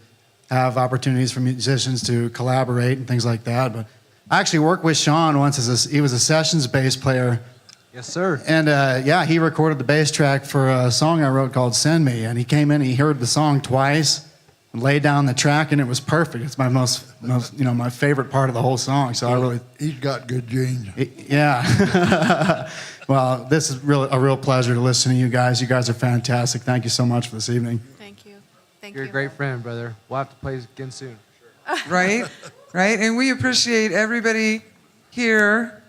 have opportunities for musicians to collaborate and things like that. But I actually worked with Sean once he was a sessions bass player. Yes, sir. And he recorded the bass track for a song I wrote called Send Me. And he came in, he heard the song twice, and laid down the track, and it was perfect. It's my most my favorite part of the whole song. So I really, He's got good genes. yeah. Well, this is a real pleasure to listen to you guys. You guys are fantastic. Thank you so much for this evening. Thank you. Thank You're you. a great friend, brother. We'll have to play again soon. Right? Right? And we appreciate everybody here.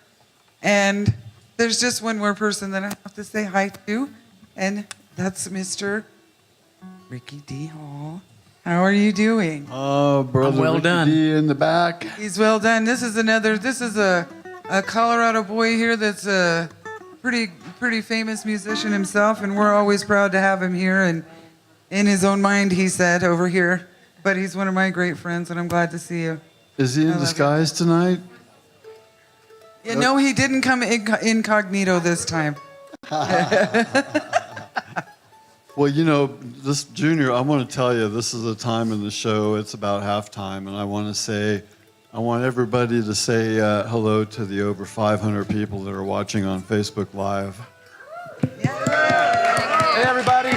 And there's just one more person that I have to say hi to, and that's Mr. Ricky D. Hall. How are you doing? Oh, brother, well Ricky done. D in the back. He's well done. This is a Colorado boy here that's a pretty famous musician himself, and we're always proud to have him here. And in his own mind, he said over here, but he's one of my great friends, and I'm glad to see you. Is he I in love disguise tonight? Yeah, no, he didn't come incognito this time. Well, you know, this Junior, I want to tell you, this is a time in the show, it's about halftime, and I want everybody to say hello to the over 500 people that are watching on Facebook Live. Hey, everybody.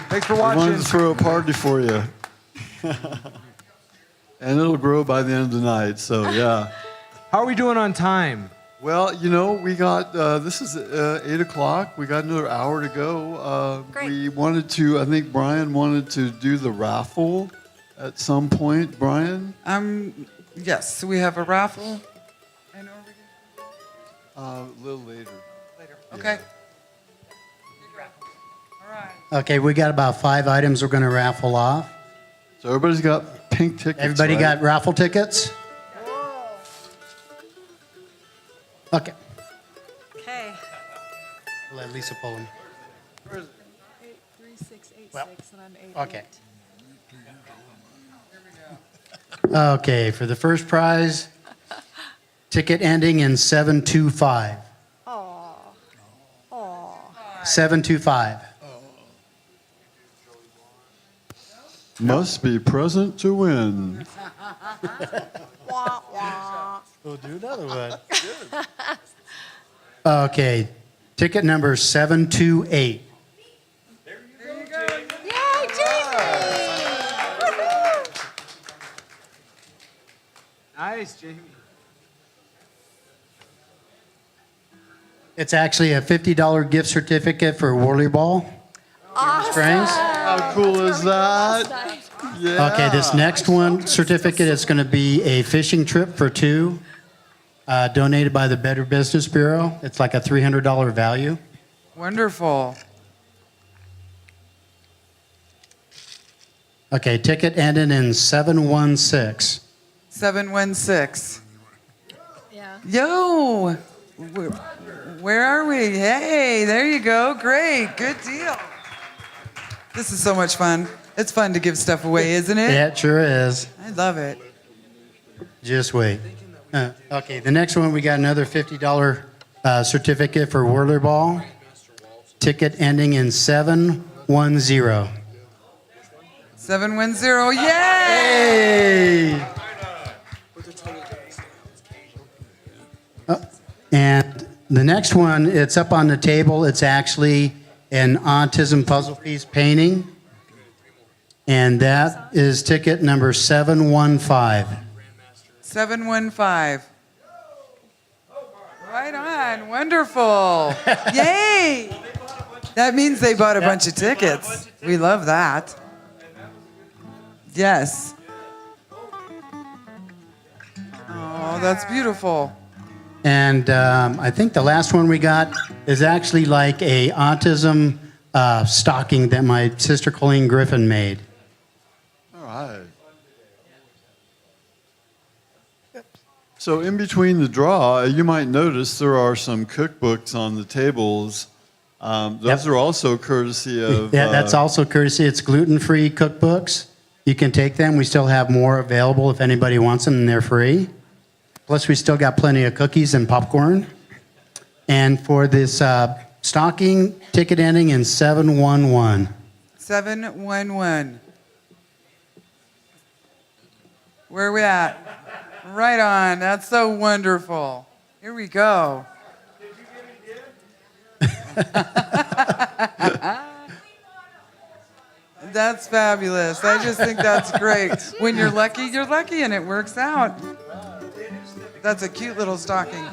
Thanks for We wanted watching. to throw a party for you. And it'll grow by the end of the night, so yeah. How are we doing on time? Well, you know, we got, this is 8 o'clock. We got another hour to go. Great. We wanted to, I think Brian wanted to do the raffle at some point. Brian? Yes, we have a raffle. And over here A little later. later. Okay. All right. Okay, we got about 5 items we're going to raffle off. So everybody's got pink tickets. Everybody right? got raffle tickets? Okay. Okay. Let Lisa pull them. 83686, Well, and I'm 88. okay. Okay, for the first prize, ticket ending in 725. Aw. Aw. 725. Must be present to win. Wah, wah. We'll do another one. Okay, ticket number 728. Yay, Jamie! Woohoo! Nice, Jamie. It's actually a $50 gift certificate for Whirly Ball. Strings. How cool is that? Yeah. Okay, this next one certificate is going to be a fishing trip for two, donated by the Better Business Bureau. It's like a $300 value. Wonderful. Okay, ticket ended in 716. 716. Yeah. Yo, where are we? Hey, there you go. Great, good deal. This is so much fun. It's fun to give stuff away, isn't it? Yeah, it sure is. I love it. Just wait. Okay, the next one, we got another $50 certificate for Whirler Ball. Ticket ending in 710. 710. Yay! Hey! And the next one, it's up on the table. It's actually an autism puzzle piece painting. And that is ticket number 715. 715. Right on. Wonderful. Yay! That means they bought a bunch of tickets. We love that. Yes. Oh, that's beautiful. And I think the last one we got is actually like a autism stocking that my sister Colleen Griffin made. All right. So in between the draw, you might notice there are some cookbooks on the tables. Those are also courtesy of... Yeah, that's also courtesy. It's gluten-free cookbooks. You can take them. We still have more available if anybody wants them, and they're free. Plus, we still got plenty of cookies and popcorn. And for this stocking, ticket ending in 711. 711. Where are we at? Right on. That's so wonderful. Here we go. That's fabulous. I just think that's great. When you're lucky, and it works out. That's a cute little stocking.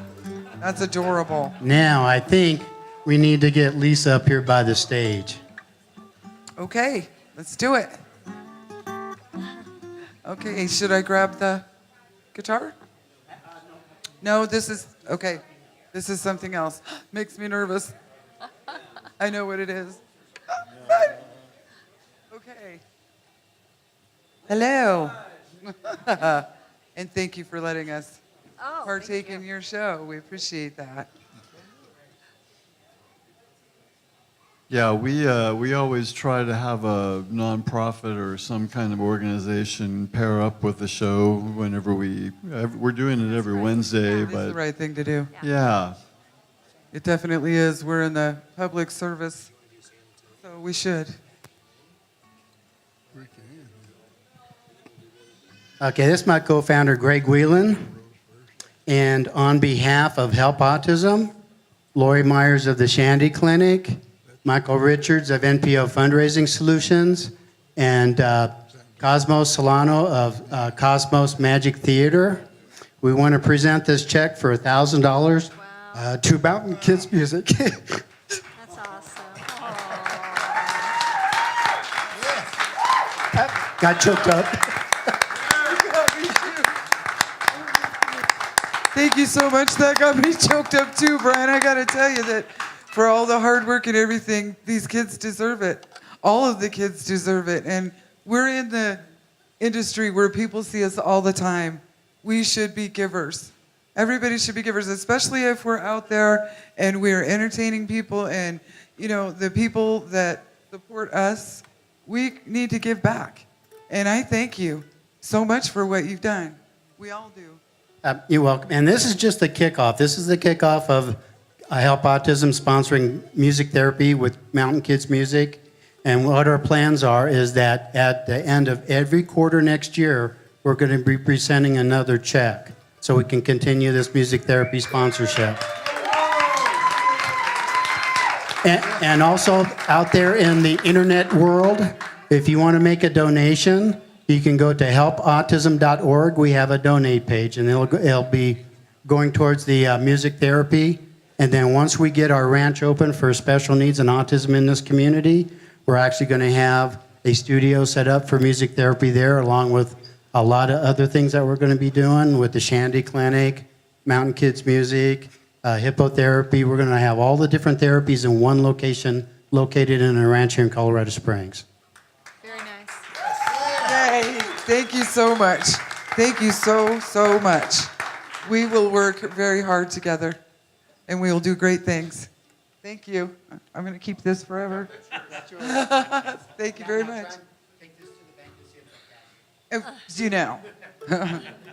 That's adorable. Now, I think we need to get Lisa up here by the stage. Okay, let's do it. Okay, should I grab the guitar? No, this is, okay. This is something else. Makes me nervous. I know what it is. Okay. Hello. And thank you for letting us partake in your show. We appreciate that. Yeah, we always try to have a nonprofit or some kind of organization pair up with the show whenever we're doing it every Wednesday. It's the right thing to do. Yeah. It definitely is. We're in the public service, so we should. Okay, this is my co-founder, Greg Whelan. And on behalf of Help Autism, Lori Myers of the Shandy Clinic, Michael Richards of NPO Fundraising Solutions, and Cosmos Solano of Cosmos Magic Theater, we want to present this check for $1,000 to Mountain Kids Music. That's awesome. Aww. Got choked up. Thank you so much. That got me choked up too, Brian. I got to tell you that for all the hard work and everything, these kids deserve it. All of the kids deserve it. And we're in the industry where people see us all the time. We should be givers. Everybody should be givers, especially if we're out there and we're entertaining people and, you know, the people that support us, we need to give back. And I thank you so much for what you've done. We all do. You're welcome. And this is just the kickoff. This is the kickoff of I Help Autism sponsoring music therapy with Mountain Kids Music. And what our plans are is that at the end of every quarter next year, we're going to be presenting another check so we can continue this music therapy sponsorship. And also out there in the internet world, if you want to make a donation, you can go to helpautism.org. We have a donate page, and it'll be going towards the music therapy. And then once we get our ranch open for special needs and autism in this community, we're actually going to have a studio set up for music therapy there, along with a lot of other things that we're going to be doing with the Shandy Clinic, Mountain Kids Music, hippotherapy. We're going to have all the different therapies in one location located in a ranch here in Colorado Springs. Very nice. Yay! Thank you so much. Thank you so much. We will work very hard together, and we will do great things. Thank you. I'm going to keep this forever. Thank you very much. You know,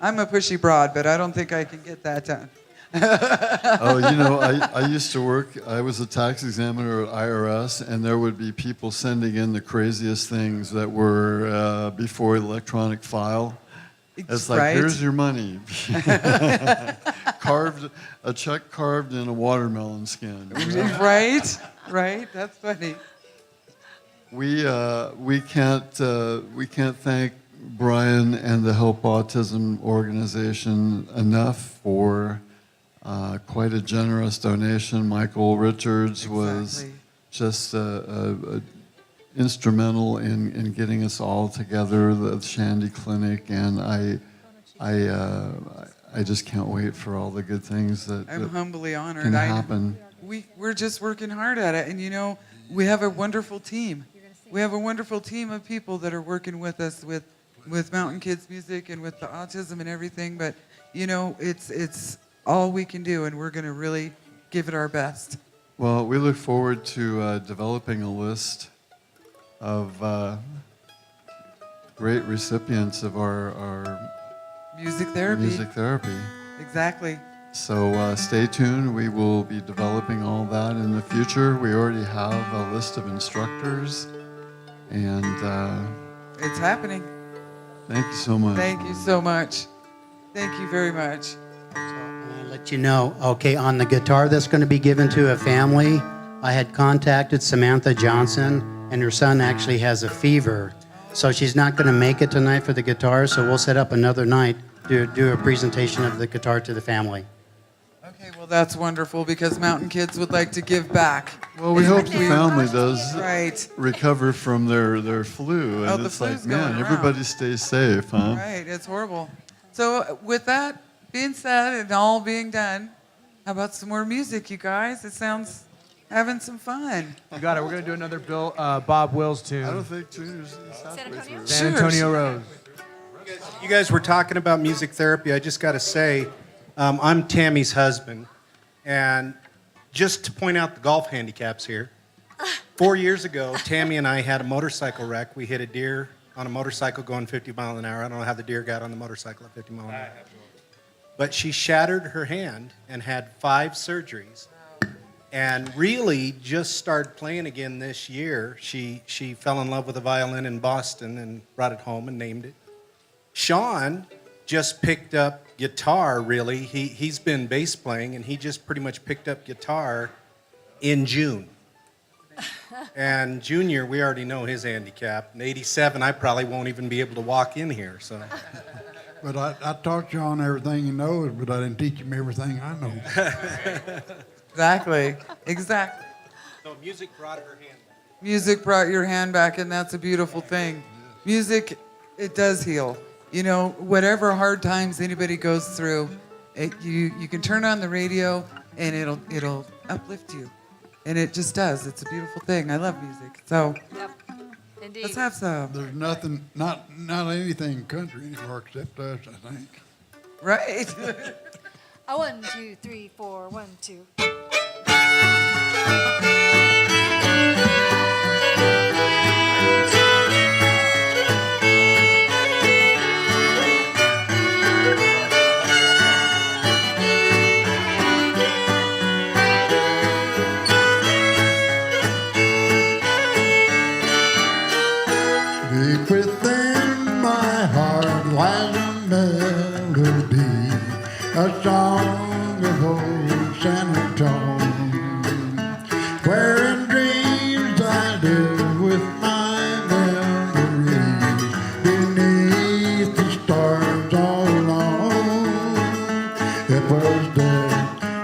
I'm a pushy broad, but I don't think I can get that done. Oh, you know, I used to work, I was a tax examiner at IRS, and there would be people sending in the craziest things that were before electronic file. It's like, Right. here's your money. A check carved in a watermelon skin. Right? Right? That's funny. We can't thank Brian and the Help Autism organization enough for quite a generous donation. Michael Richards was Exactly. just instrumental in getting us all together, the Shandy Clinic, and I just can't wait for all the good things that, I'm that humbly honored. can happen. We're just working hard at it, and you know, we have a wonderful team. We have a wonderful team of people that are working with us with Mountain Kids Music and with the autism and everything. But you know, it's all we can do, and we're going to really give it our best. Well, we look forward to developing a list of great recipients of our Music therapy. music therapy. Exactly. So stay tuned. We will be developing all that in the future. We already have a list of instructors, and It's happening. thank you so much. Thank you so much. Thank you very much. I'll let you know, okay, on the guitar that's going to be given to a family, I had contacted Samantha Johnson, and her son actually has a fever. So she's not going to make it tonight for the guitar, so we'll set up another night to do a presentation of the guitar to the family. Okay, well, that's wonderful because Mountain Kids would like to give back. Well, we hope the family does Right. recover from their flu, Oh, and the it's like, flu's going man, around. everybody stay safe, huh? Right, it's horrible. So with that being said and all being done, how about some more music, you guys? It sounds having some fun. You got it. We're gonna do another Bob Wills tune. I don't think Junior's halfway through. San Sure, Antonio sure. Road. You guys were talking about music therapy. I just got to say, I'm Tammy's husband. And just to point out the golf handicaps here, 4 years ago, Tammy and I had a motorcycle wreck. We hit a deer on a motorcycle going 50 miles an hour. I don't know how the deer got on the motorcycle at 50 miles an hour. But she shattered her hand and had 5 surgeries. And really just started playing again this year. She fell in love with a violin in Boston and brought it home and named it. Sean just picked up guitar, really. He's been bass playing, and he just pretty much picked up guitar in June. And Junior, we already know his handicap. In 87, I probably won't even be able to walk in here, so. But I taught Sean everything he knows, but I didn't teach him everything I know. Exactly. Exactly. So music brought her hand back. Music brought your hand back, and that's a beautiful thing. Music, it does heal. You know, whatever hard times anybody goes through, you can turn on the radio, and it'll uplift you. And it just does. It's a beautiful thing. I love music. So Yep. Indeed. let's have some. There's nothing, not anything country anymore except us, I think. Right. 1, 2, 3, 4, 1, 2. was a melody, a song of old San Antonio, where in dreams I live with my memories beneath the stars all alone. It was there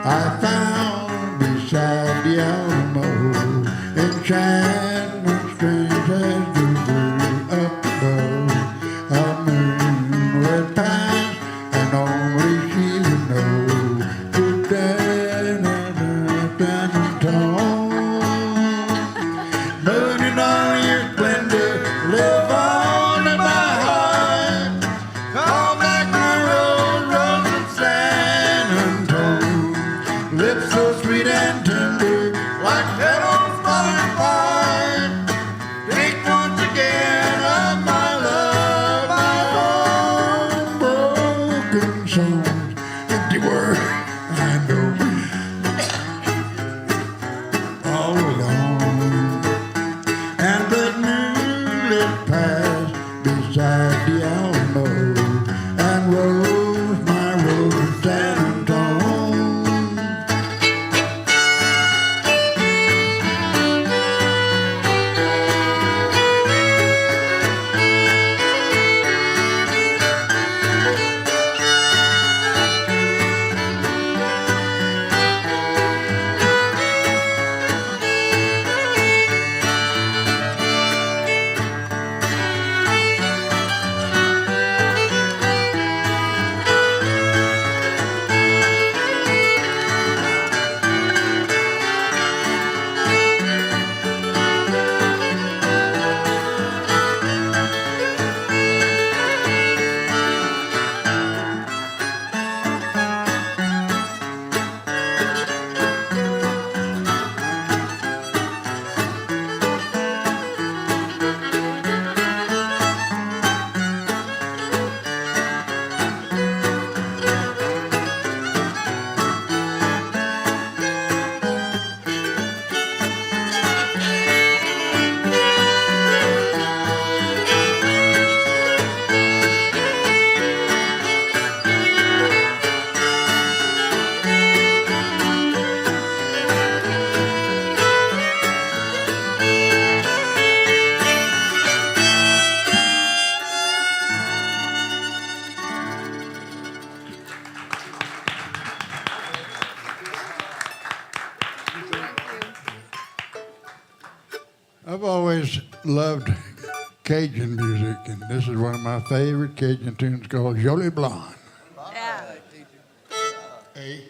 I found beside the Alamo, enchantment strange as the blue up above. A moonlit past, and only she would know. To San Antonio, moon in all your splendor, live on in my heart. Call back the rose of San Antonio, lips so sweet and tender, like petals falling apart. Think once again of my love, my own broken songs, empty words I know all alone. And the moonlit past beside the Alamo, and rose, my rose of San Antonio. I've always loved Cajun music, and this is one of my favorite Cajun tunes called Jolie Blonde. Yeah. Hey.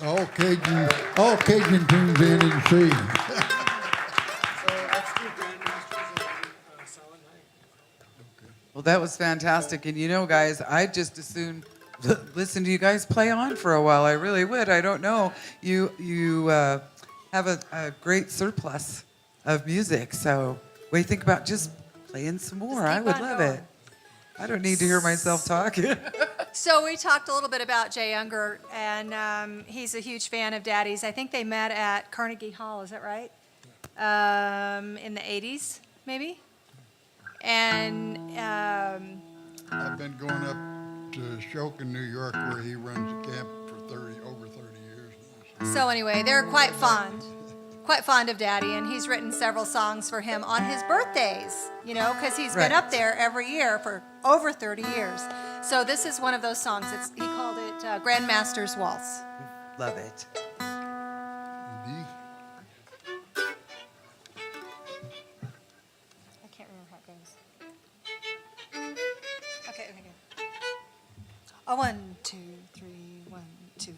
All Cajun tunes in C. Well, that was fantastic. And you know, guys, I'd just as soon listen to you guys play on for a while. I really would. I don't know. You have a great surplus of music. So what do you think about just playing some more? Just I keep would on love going. it. I don't need to hear myself talking. So we talked a little bit about Jay Younger, and he's a huge fan of Daddy's. I think they met at Carnegie Hall, is that right? In the 80s, maybe? And I've been going up to Shokin, New York, where he runs a camp for over 30 years now. so anyway, they're quite fond of Daddy, and he's written several songs for him on his birthdays, you know, because he's been Right. up there every year for over 30 years. So this is one of those songs. He called it Grandmaster's Waltz. Love it. Indeed. I can't remember how it goes. Okay, good. A 1, 2, 3, 1, 2.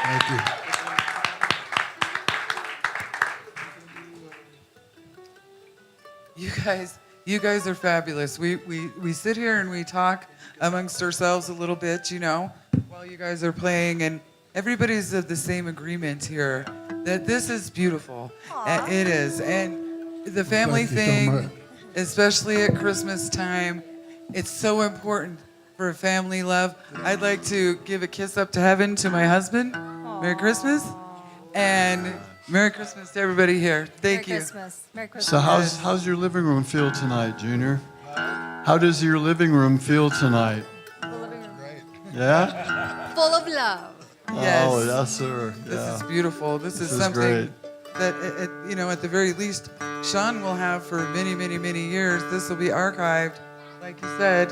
Thank you. You guys are fabulous. We sit here and we talk amongst ourselves a little bit, you know, while you guys are playing, and everybody's of the same agreement here that this is beautiful. It is. And the family Thank you so thing, much. especially at Christmas time, it's so important for family love. I'd like to give a kiss up to heaven to my husband. Merry Christmas. And Merry Christmas to everybody here. Thank you. Merry Christmas. Merry Christmas. So how's your living room feel tonight, Junior? How does your living room feel tonight? The living room. Yeah? Full of love. Yes. Oh, yes, sir. This Yeah. is beautiful. This is is something great. that, you know, at the very least, Sean will have for many, many, many years. This will be archived, like you said,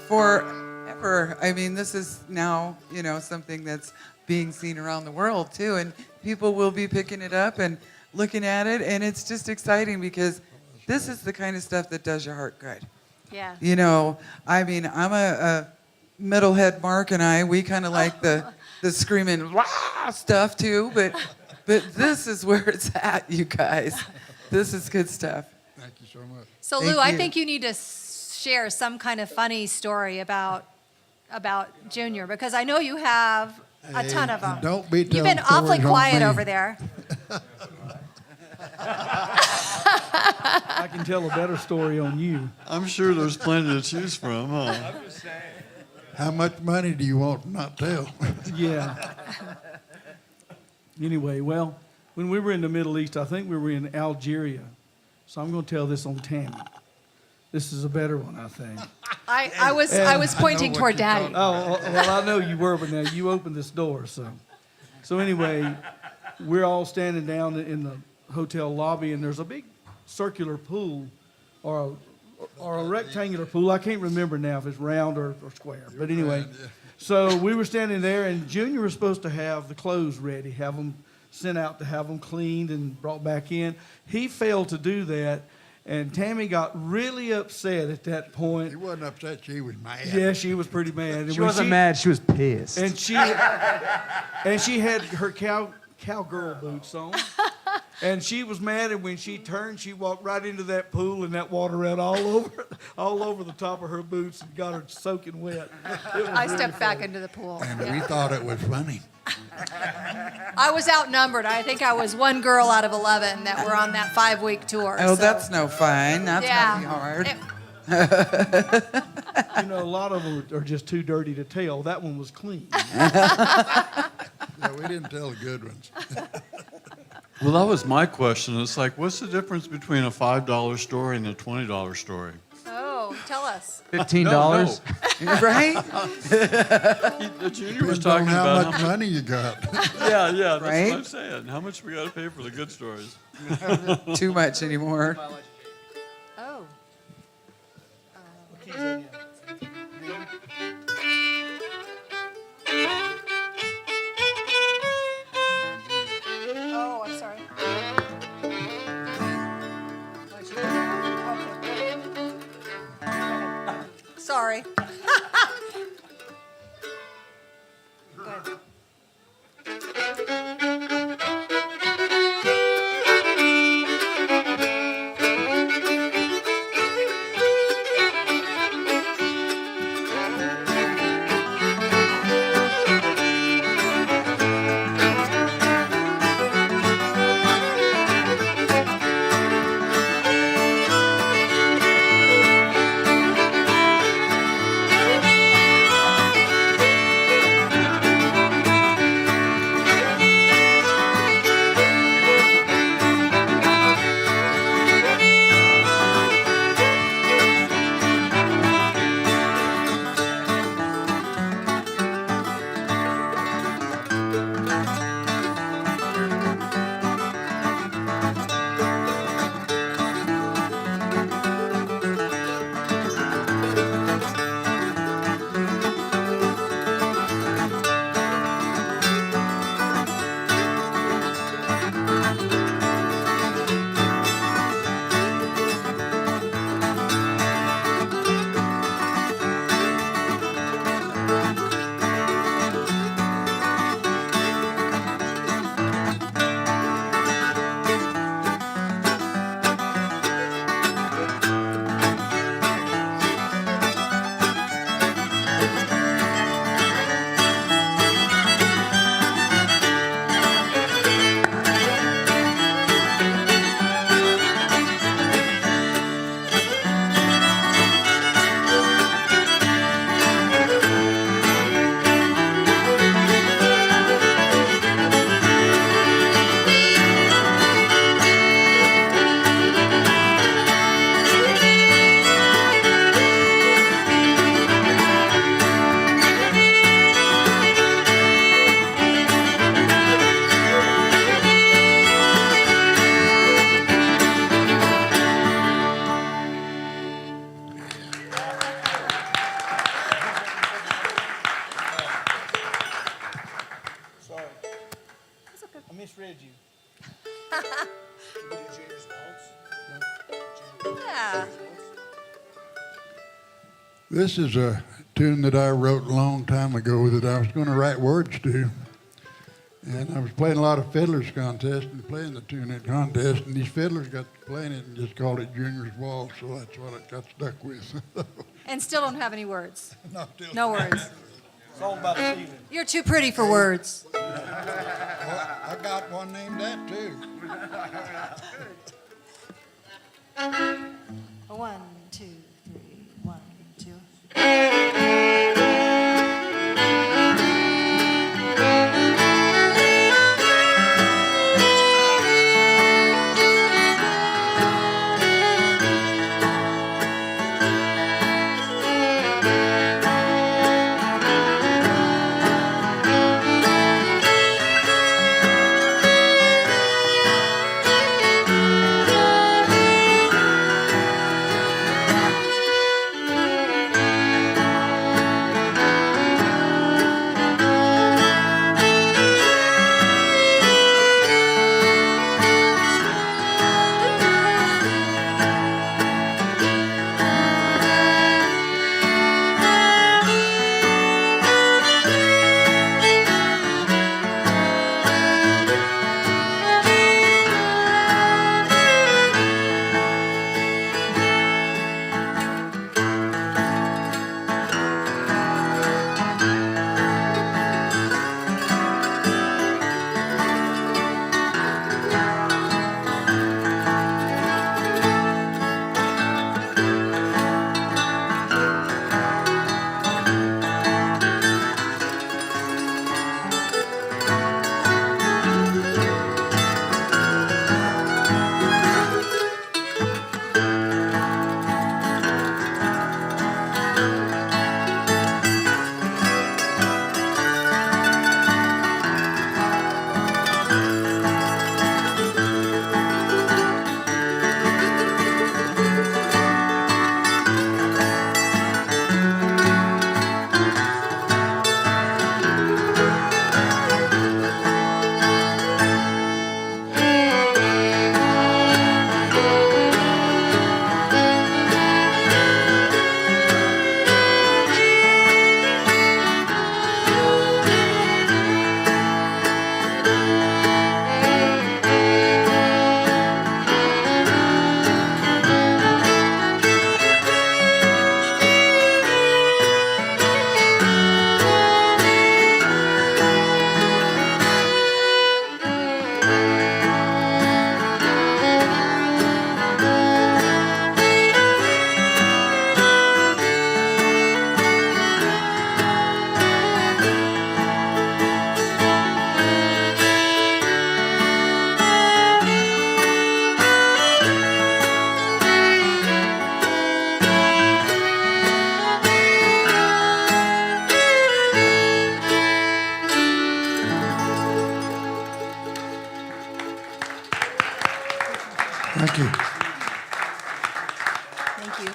forever. I mean, this is now, you know, something that's being seen around the world, too. And people will be picking it up and looking at it. And it's just exciting because this is the kind of stuff that does your heart good. Yeah. You know, I mean, I'm a metalhead. Mark and we kind of like the screaming "Wah!" stuff too, but this is where it's at, you guys. This is good stuff. Thank you so much. So Thank Lou, I you. think you need to share some kind of funny story about about Junior, because I know you have a ton of them. Don't be You've telling been awfully stories on quiet me. over there. I can tell a better story on you. I'm sure there's plenty to choose from, huh? How much money do you want to not tell? Yeah. Anyway, well, when we were in the Middle East, I think we were in Algeria. So I'm going to tell this on Tammy. This is a better one, I think. I was pointing toward Daddy. Oh, well, I know you were, but now you opened this door, so. So anyway, we're all standing down in the hotel lobby, and there's a big circular pool or a rectangular pool. I can't remember now if it's round or square. But anyway, so we were standing there, and Junior was supposed to have the clothes ready, have them sent out to have them cleaned and brought back in. He failed to do that, and Tammy got really upset at that point. He wasn't upset, she was mad. Yeah, she was pretty mad. And She when wasn't mad, she was pissed. And she had her cowgirl boots on. And she was mad, and when she turned, she walked right into that pool, and that water ran all over the top of her boots and got her soaking wet. I stepped back into the pool. And we Yeah. thought it was funny. I was outnumbered. I think I was one girl out of 11 that were on that 5-week tour. Oh, so- that's no fun. That's yeah. gonna be hard. You know, a lot of them are just too dirty to tell. That one was clean. Yeah, we didn't tell the good ones. Well, that was my question. It's like, what's the difference between a $5 story and a $20 story? Oh, tell us. $15? Right? The junior was Depends on talking how about much money you got. Yeah, that's Right? what I'm saying. How much we got to pay for the good stories? Too much anymore. Oh. Oh, I'm sorry. Okay. Sorry. Go ahead. I misread you. Yeah. This is a tune that I wrote a long time ago that I was going to write words to. And I was playing a lot of fiddlers contest and playing the tune at contest, and these fiddlers got to playing it and just called it Junior's Waltz, so that's what it got stuck with. And still don't have any words. No, still- No words. It's all about the feeling. You're too pretty for words. Well, I got one named that too. 1, 2, 3, 1, 2. Thank you. Thank you.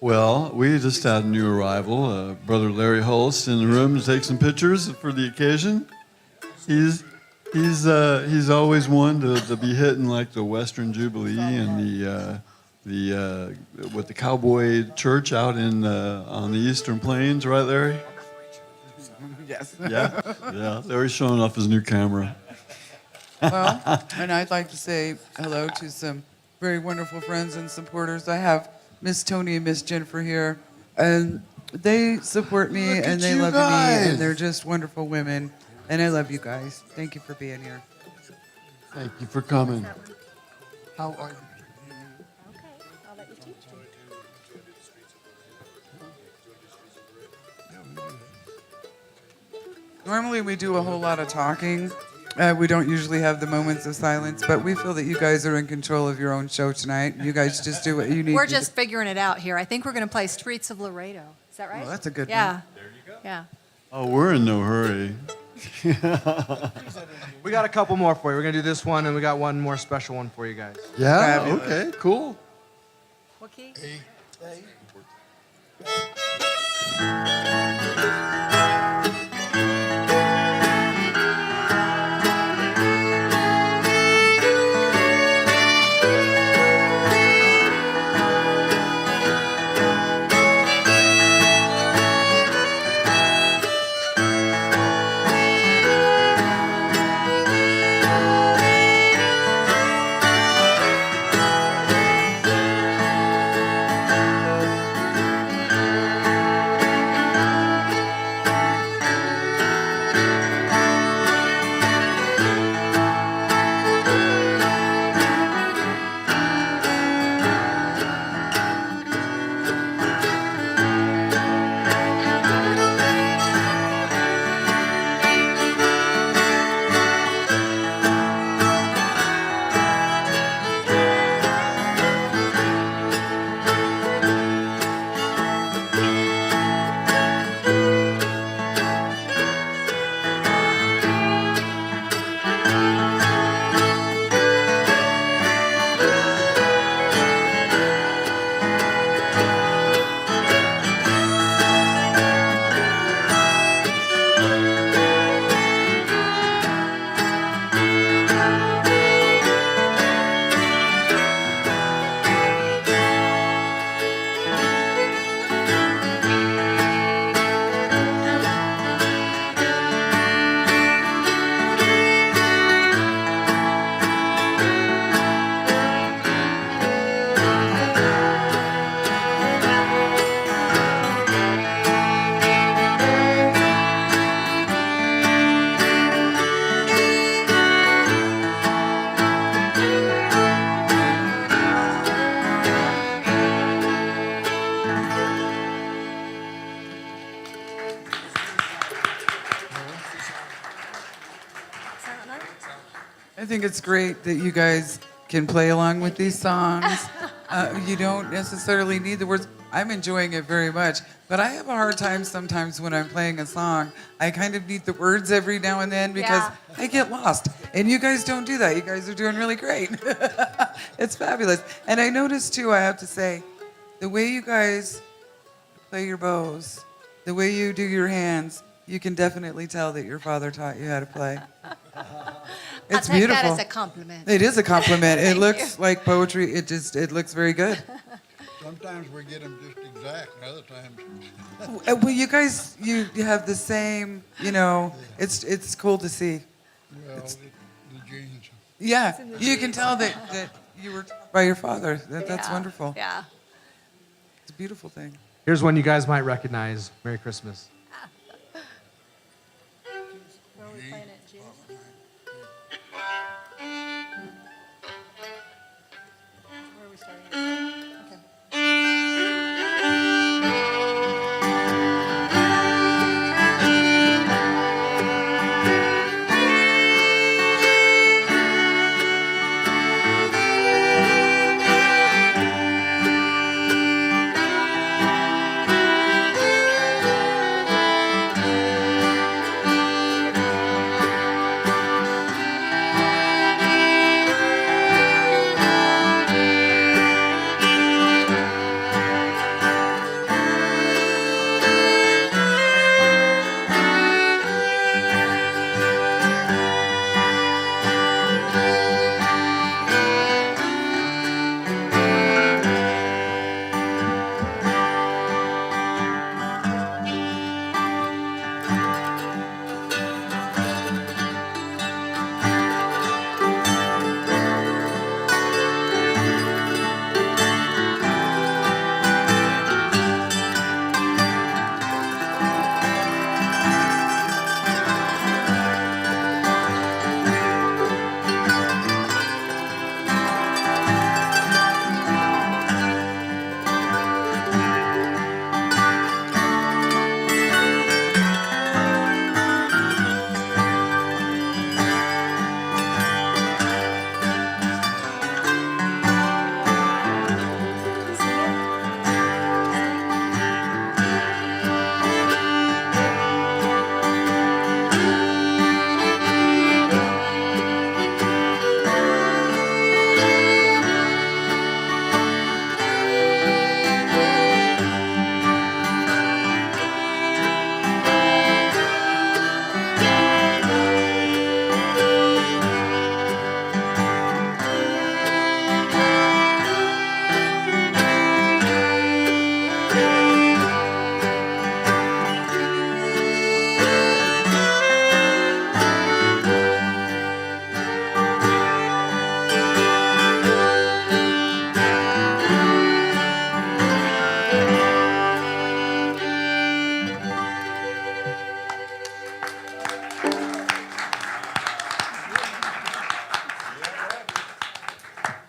Well, we just had a new arrival, Brother Larry Holst, in the room to take some pictures for the occasion. He's always one to be hitting like the Western Jubilee and with the cowboy church out in on the Eastern Plains, right, Larry? Yes. Yeah, yeah. Larry's showing off his new camera. Well, and I'd like to say hello to some very wonderful friends and supporters. I have Miss Tony and Miss Jennifer here, and they support me Look and at they you love me, guys. and they're just wonderful women. And I love you guys. Thank you for being here. Thank you for coming. How are you? Okay, I'll let you teach me. Normally we do a whole lot of talking. We don't usually have the moments of silence, but we feel that you guys are in control of your own show tonight. You guys just do what you need We're to just do. figuring it out here. I think we're going to play Streets of Laredo. Is that right? Oh, that's a good yeah. one. There you go. Yeah. Oh, we're in no hurry. We got a couple more for you. We're going to do this one, and we got one more special one for you guys. Yeah. Fabulous. Okay. Cool. What key? think it's great that you guys can play along with these songs. You don't necessarily need the words. I'm enjoying it very much, but I have a hard time sometimes when I'm playing a song. I kind of need the words every now and then because Yeah. I get lost. And you guys don't do that. You guys are doing really great. It's fabulous. And I noticed too, I have to say, the way you guys play your bows, the way you do your hands, you can definitely tell that your father taught you how to play. It's I'll take beautiful. that as a compliment. It is a compliment. It Thank looks you. like poetry. It looks very good. Sometimes we get them just exact, and other times, Well, you guys, you have the same, it's cool to see. well, the genes. Yeah, you can tell that you were taught by your father. That's Yeah, wonderful. Yeah. It's a beautiful thing. Here's one you guys might recognize. Merry Christmas. Where are we playing it, June? Where are we starting at? Okay.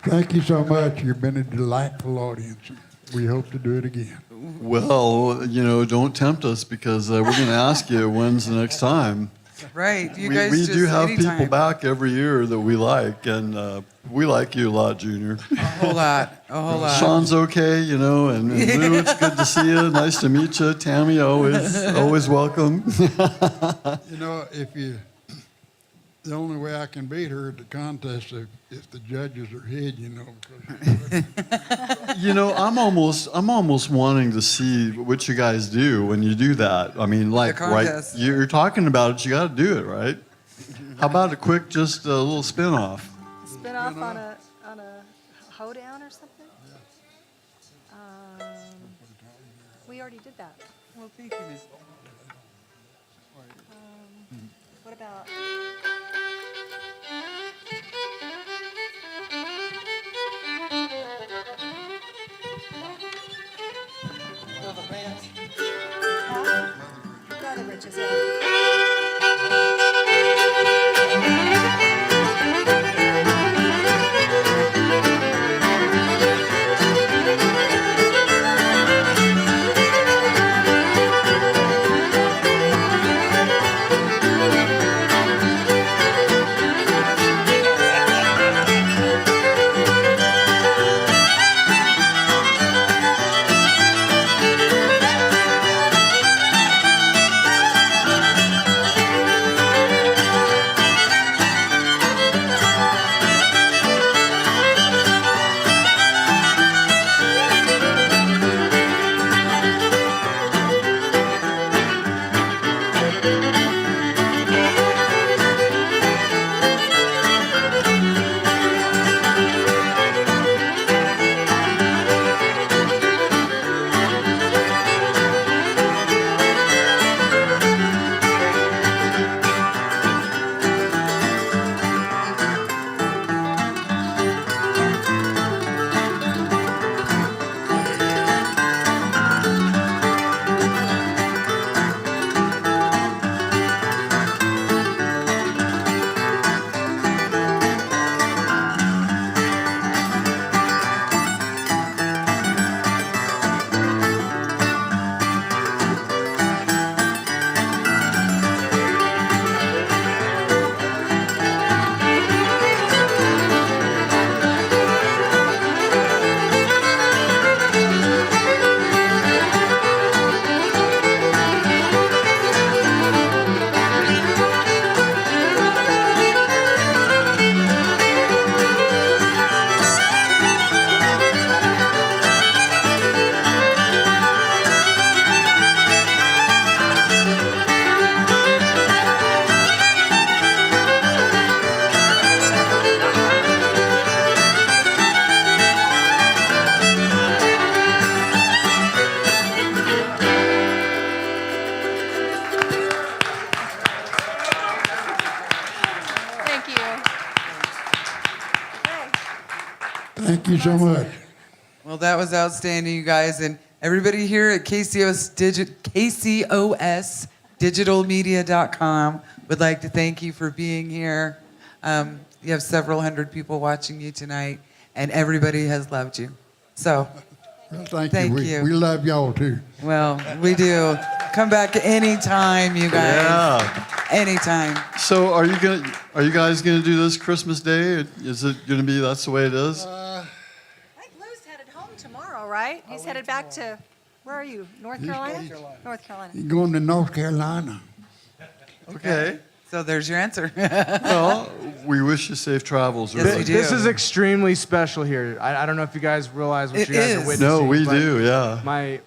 Thank you so much. You've been a delightful audience. We hope to do it again. Well, don't tempt us because we're going to ask you when's the next time. Right. You we guys we just do have anytime. people back every year that we like, and we like you a lot, Junior. A whole lot. A whole lot. Sean's okay, and Lou, it's good to see you. Nice to meet you. Tammy, always welcome. The only way I can beat her at the contest if the judges are hid, because I'm almost wanting to see what you guys do when you do that. I mean, like, right? contest. You're talking about it. You got to do it, right? How about a quick, just a little spin-off? Spin off on a hoedown or something? We already did that. Well, thank you, Miss. What about? Brother Rich's, yeah. so much. Well, that was outstanding, you guys. And everybody here at KCOSdigitalmedia.com would like to thank you for being here. You have several hundred people watching you tonight, and everybody has loved you. So, Well, thank Thank you. you. We love y'all too. well, we do. Come back anytime, you guys. Yeah. Anytime. So are you guys gonna do this Christmas Day? Is it gonna be, that's the way it is? I think Lou's headed home tomorrow, right? He's headed back to, where are you? North Carolina? North Carolina. You going to North Carolina? Okay. So there's your answer. Well, we wish you safe travels. Yes, really. we do. This is extremely special here. I don't know if you guys realize what It you guys is. are witnessing. No, we but do, yeah.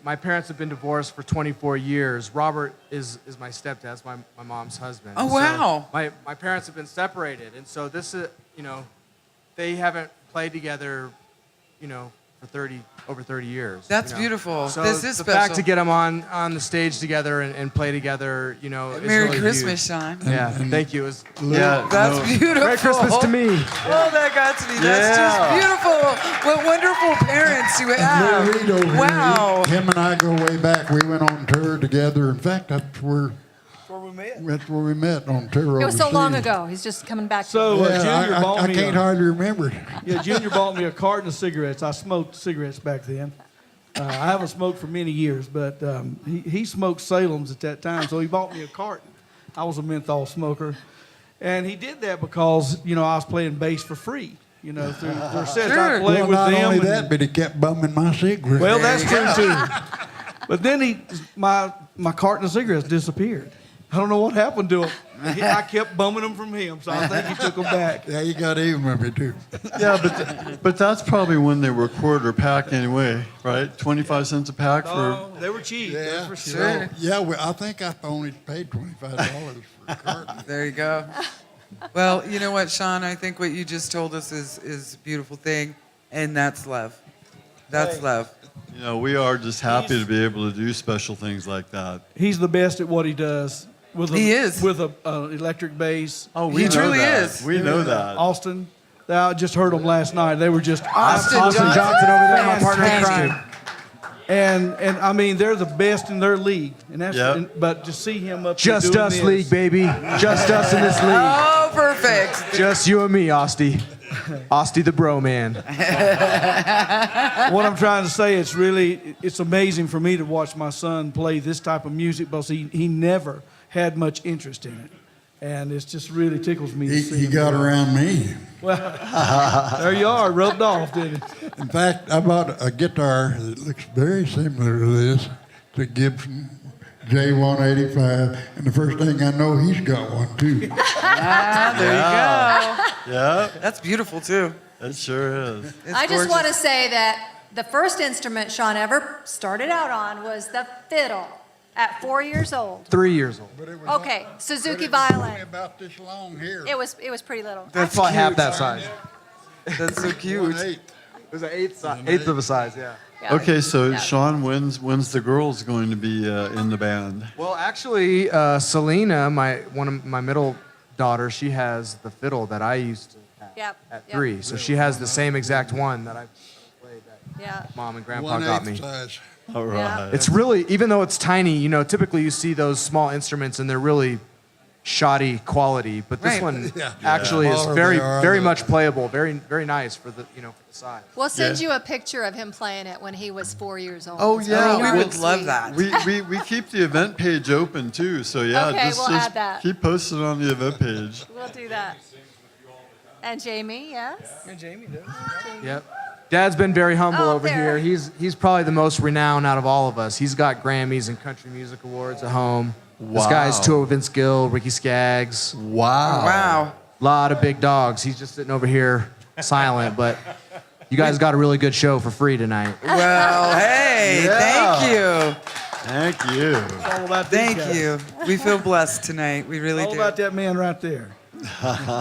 My parents have been divorced for 24 years. Robert is my stepdad. That's my mom's husband. Oh, So wow. my parents have been separated, and so this is, they haven't played together, for over 30 years. That's you know. beautiful. So This is the fact special. to get them on the stage together and play together, is Merry really Christmas, huge. Sean. Yeah, thank you. It was Yeah, That's no. beautiful. Merry Christmas to me. Oh, that got to me. That's just Yeah. beautiful. What wonderful parents you Lou have. Reid over here, Wow. him and I go way back. We went on tour together. In fact, that's where we met on tour. It was so long overseas. ago. He's just coming back. So Yeah, Junior bought I me can't a, hardly remember it. yeah, Junior bought me a carton of cigarettes. I smoked cigarettes back then. I haven't smoked for many years, but he smoked Salem's at that time, so he bought me a carton. I was a menthol smoker, and he did that because I was playing bass for free. Through their sets. Sure. I played Well, with not them. only and- that, but he kept bumming my cigarettes. well, that's true too. But then my carton of cigarettes disappeared. I don't know what happened to him. I kept bumming them from him, so I think he took them back. Yeah, you got even with me too. Yeah, but that's probably when they were quarter pack anyway, right? 25 cents a pack for. Oh, they were cheap. Yeah, That's for sure. well, yeah. I think I only paid $25 for a carton. There you go. Well, you know what, Sean? I think what you just told us is a beautiful thing, and that's love. That's love. We are just happy to be able to do special things like that. He's the best at what he does. He is. With an electric bass. Oh, we He know truly that. is. We know that. Austin. I just heard them last night. They were just Austin Johnson over there, my partner in fantastic. crime. And I mean, they're the best in their league. And that's Yep. but to see him up Just there doing us this, league, baby. Just us in this league. Oh, perfect. Just you and me, Osty. Osty the bro man. What I'm trying to say, it's amazing for me to watch my son play this type of music because he never had much interest in it. And it just really tickles me to see He him got grow. around me. Well, there you are, rubbed off, didn't he? In fact, I bought a guitar that looks very similar to this. It's a Gibson J185, and the first thing I know, he's got one too. Ah, there you go. Yeah, That's beautiful, too. it sure is. It's I just gorgeous. want to say that the first instrument Sean ever started out on was the fiddle at 4 years old. 3 years old. But it was Okay, but Suzuki it was only violin. about this long here. It was pretty little. That's about half that size. That's so cute. 1/8. It was an eighth of a size, yeah. Yeah. Okay, so Yeah. Sean, when's the girls going to be in the band? Well, actually, Selena, one of my middle daughter, she has the fiddle that I used to have Yep. at yep, 3. So she has the same exact one that I played that Yeah. Mom and Grandpa got 1/8 me. size. All right. It's really, even though it's tiny, typically you see those small instruments and they're really shoddy quality, but this Right. one Yeah. actually is Smaller very, they are, very the- much playable, very, very nice for the size. We'll send Yeah. you a picture of him playing it when he was 4 years old. Oh, It's yeah, really we darn would love sweet. that. We keep the event page open too, so yeah, Okay, just, we'll just add that. keep posted on the event page. We'll do that. And Jamie, yes? Yep. Dad's been very humble Oh, over there. here. He's probably the most renowned out of all of us. He's got Grammys and Country Music Awards at home. This guy's Wow. toured with Vince Gill, Ricky Skaggs, Wow. Wow. a lot of big dogs. He's just sitting over here silent, but you guys got a really good show for free tonight. Well, hey, Yeah. thank you. Thank you. All about these Thank guys. you. We feel blessed tonight. We really All do. about that man right there.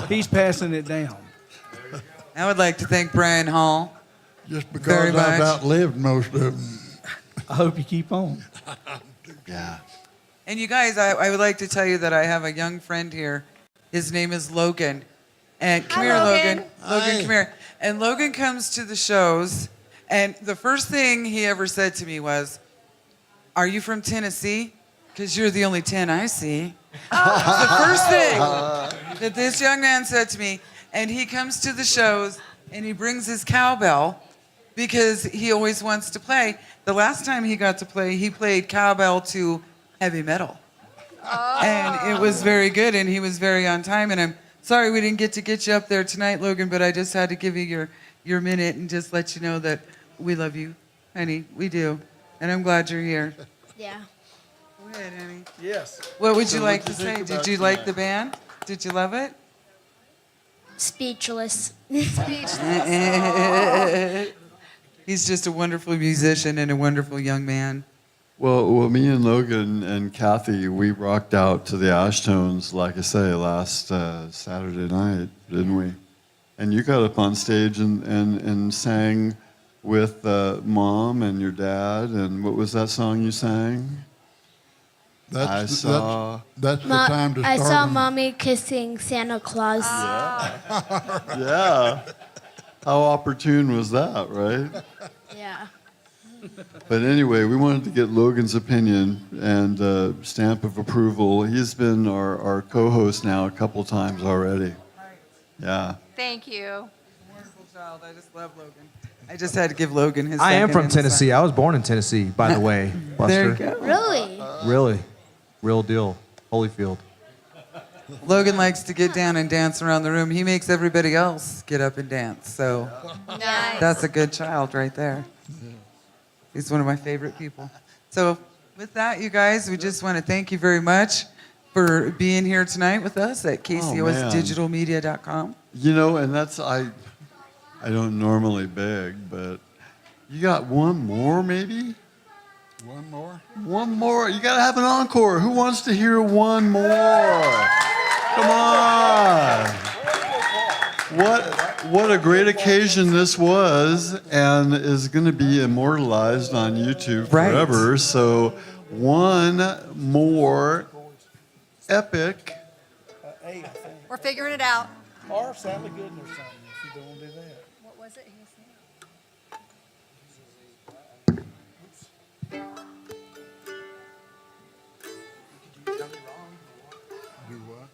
He's passing it down. I would like to thank Brian Hall. Just because Very I've much. outlived most of them. I hope you keep on. Yeah. And you guys, I would like to tell you that I have a young friend here. His name is Logan. And come Hi, here, Logan. Logan. Logan, come here. And Logan comes to the shows, and the first thing he ever said to me was, "Are you from Tennessee? Because you're the only 10 I see." The first thing that this young man said to me, and he comes to the shows and he brings his cowbell because he always wants to play. The last time he got to play, he played cowbell to heavy metal. And it was very good, and he was very on time. And I'm sorry we didn't get to get you up there tonight, Logan, but I just had to give you your minute and just let you know that we love you, honey. We do. And I'm glad you're here. Yeah. Go ahead, honey. Yes. What would you So like what'd to you say? think Did about you like tonight? the band? Did you love it? Speechless. He's just a wonderful musician and a wonderful young man. Well, me and Logan and Kathy, we rocked out to the Ashtones, like I say, last Saturday night, didn't we? And you got up on stage and sang with Mom and your dad, and what was that song you sang? That's the time to start. I saw 'em. Mommy kissing Santa Claus. Yeah. How opportune was that, right? Yeah. But anyway, we wanted to get Logan's opinion and stamp of approval. He's been our co-host now a couple times already. Yeah. Thank you. Wonderful child. I just love Logan. I just had to give Logan his I am second from insight. Tennessee. I was born in Tennessee, by the way, There Buster. you go. Really? Really, real deal. Holyfield. Logan likes to get down and dance around the room. He makes everybody else get up and dance. So Nice. that's a good child right there. He's one of my favorite people. So with that, you guys, we just want to thank you very much for being here tonight with us at KCOSdigitalmedia.com. You know, and that's I don't normally beg, but you got one more maybe? One more? One more. You gotta have an encore. Who wants to hear one more? Come on. What a great occasion this was, and is going to be immortalized on YouTube Right. forever. So one more epic. We're figuring it out. Or Sally Gooden or something, if you don't do that. What was it he was saying? Do what?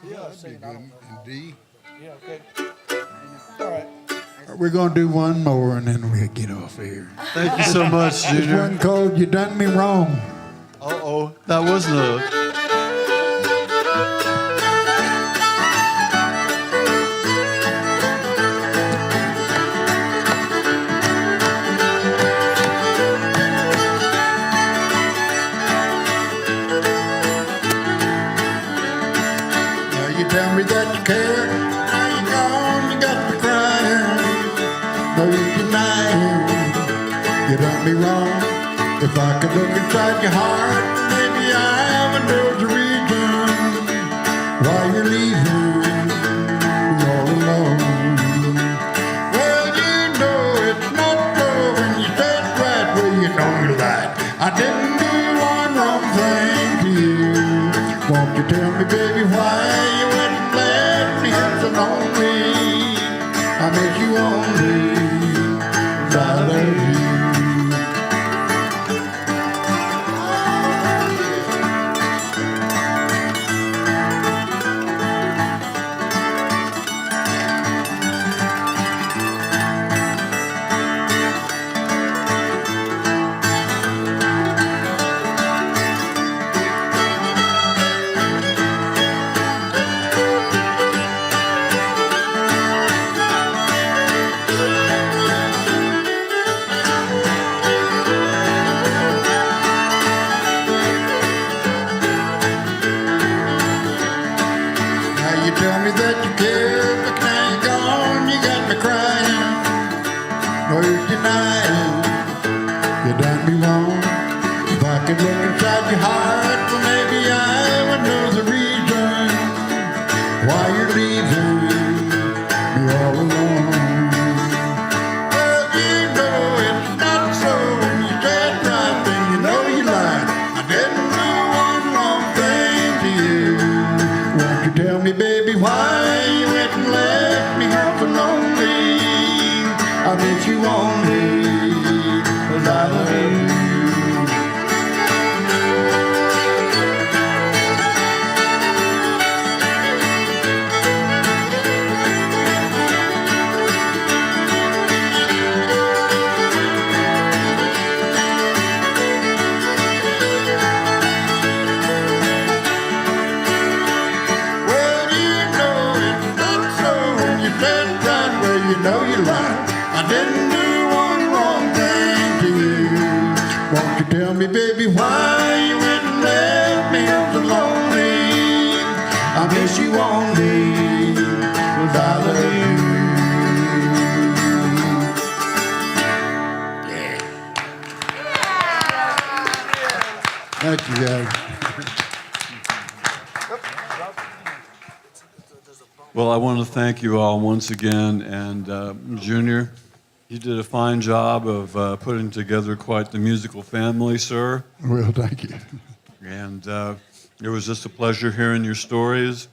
Yeah, that'd be good. And D. Yeah, okay. All right. We're gonna do one more and then we'll get off of here. Thank you so much, This Junior. one called "You Done Me Wrong." Uh-oh, that wasn't a... Now you tell me that you care. Now you gone, you got me crying. No, you denying. You done me wrong. If I could look inside your heart, maybe I would know the reason why you're leaving me all alone. Well, you know it's not so when you said right where you know you lied. I didn't do one wrong thing to you. Won't you tell me, baby, why you went and left me here so lonely? I miss you only, 'cause I love you. Now you tell me that you care, but now you're gone, you got me crying. No, you're denying, you done me wrong. If I could look inside your heart, well, maybe I would know the reason why you're leaving me all alone. Well, you know it's not so when you said right, then you know you lied. I didn't do one wrong thing to you. Won't you tell me, baby, lonely, 'cause I love you. Well, you know it looks so when you done right where you know you're right. I didn't do one wrong thing to you. Won't you tell me, baby, why you went and left me so lonely? I miss you only, 'cause I love you. Thank you, guys. Well, I want to thank you all once again, and Junior, you did a fine job of putting together quite the musical family, sir. Well, thank you. And it was just a pleasure hearing your stories.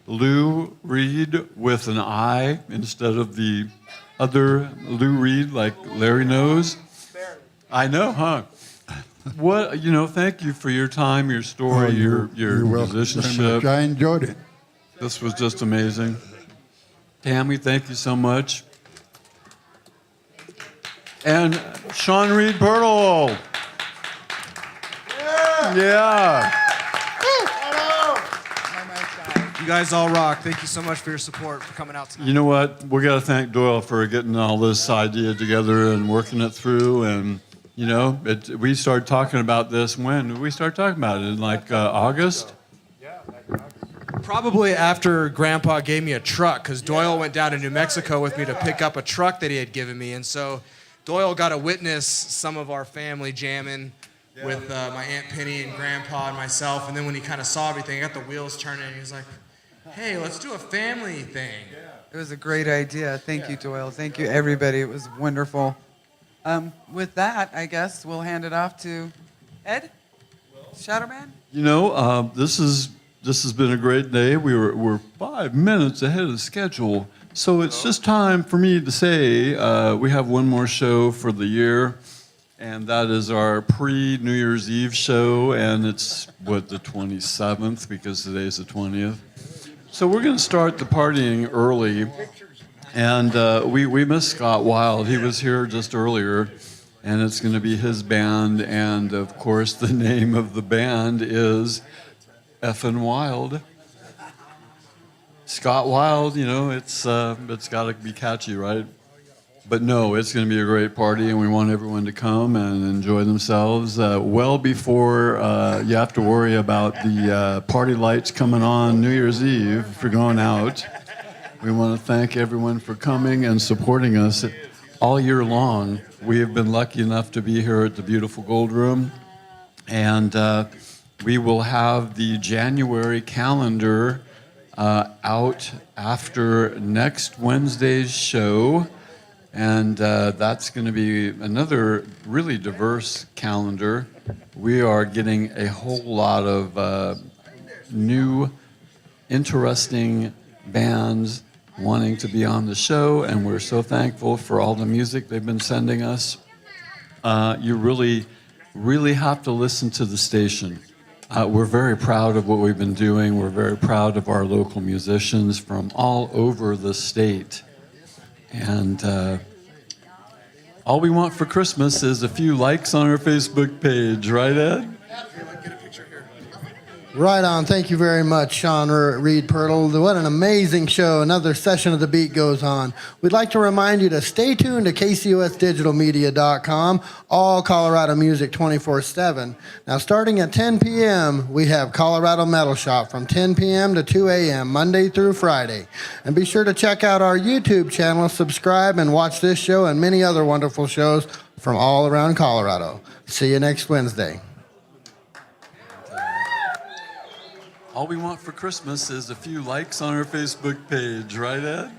Lou Reid with an I instead of the other Lou Reid like Larry knows. I know, huh? What, you know, thank you for your time, your story, your You're welcome very musicianship. much. I enjoyed it. This was just amazing. Tammy, thank you so much. And Sean Reid Pyrtle. Yeah. You guys all rock. Thank you so much for your support, for coming out tonight. You know what? We got to thank Doyle for getting all this idea together and working it through. And, you know, we started talking about this when? Did we start talking about it? In like August? Probably after Grandpa gave me a truck, because Doyle went down to New Mexico with me to pick up a truck that he had given me. And so Doyle got to witness some of our family jamming with my Aunt Penny and Grandpa and myself. And then when he kind of saw everything, I got the wheels turning, and he was like, hey, let's do a family thing. It was a great idea. Thank you, Doyle. Thank you, everybody. It was wonderful. With that, I guess we'll hand it off to Ed, Shadowman. You know, this has been a great day. We're 5 minutes ahead of schedule. So it's just time for me to say we have one more show for the year, and that is our pre-New Year's Eve show, and it's, the 27th, because today's the 20th. So we're going to start the partying early, and we miss Scott Wild. He was here just earlier, and it's going to be his band, and of course the name of the band is Effin' Wild. Scott Wild, you know, it's got to be catchy, right? But no, it's going to be a great party, and we want everyone to come and enjoy themselves well before you have to worry about the party lights coming on New Year's Eve if you're going out. We want to thank everyone for coming and supporting us all year long. We have been lucky enough to be here at the beautiful Gold Room, and we will have the January calendar out after next Wednesday's show. And that's going to be another really diverse calendar. We are getting a whole lot of new, interesting bands wanting to be on the show, and we're so thankful for all the music they've been sending us. You really, really have to listen to the station. We're very proud of what we've been doing. We're very proud of our local musicians from all over the state. And all we want for Christmas is a few likes on our Facebook page, right, Ed? Right on. Thank you very much, Sean Reid Pyrtle. What an amazing show. Another session of The Beat goes on. We'd like to remind you to stay tuned to KCOSdigitalmedia.com, all Colorado music 24/7. Now, starting at 10 p.m., we have Colorado Metal Shop from 10 p.m. to 2 a.m., Monday through Friday. And be sure to check out our YouTube channel, subscribe, and watch this show and many other wonderful shows from all around Colorado. See you next Wednesday. All we want for Christmas is a few likes on our Facebook page, right, Ed?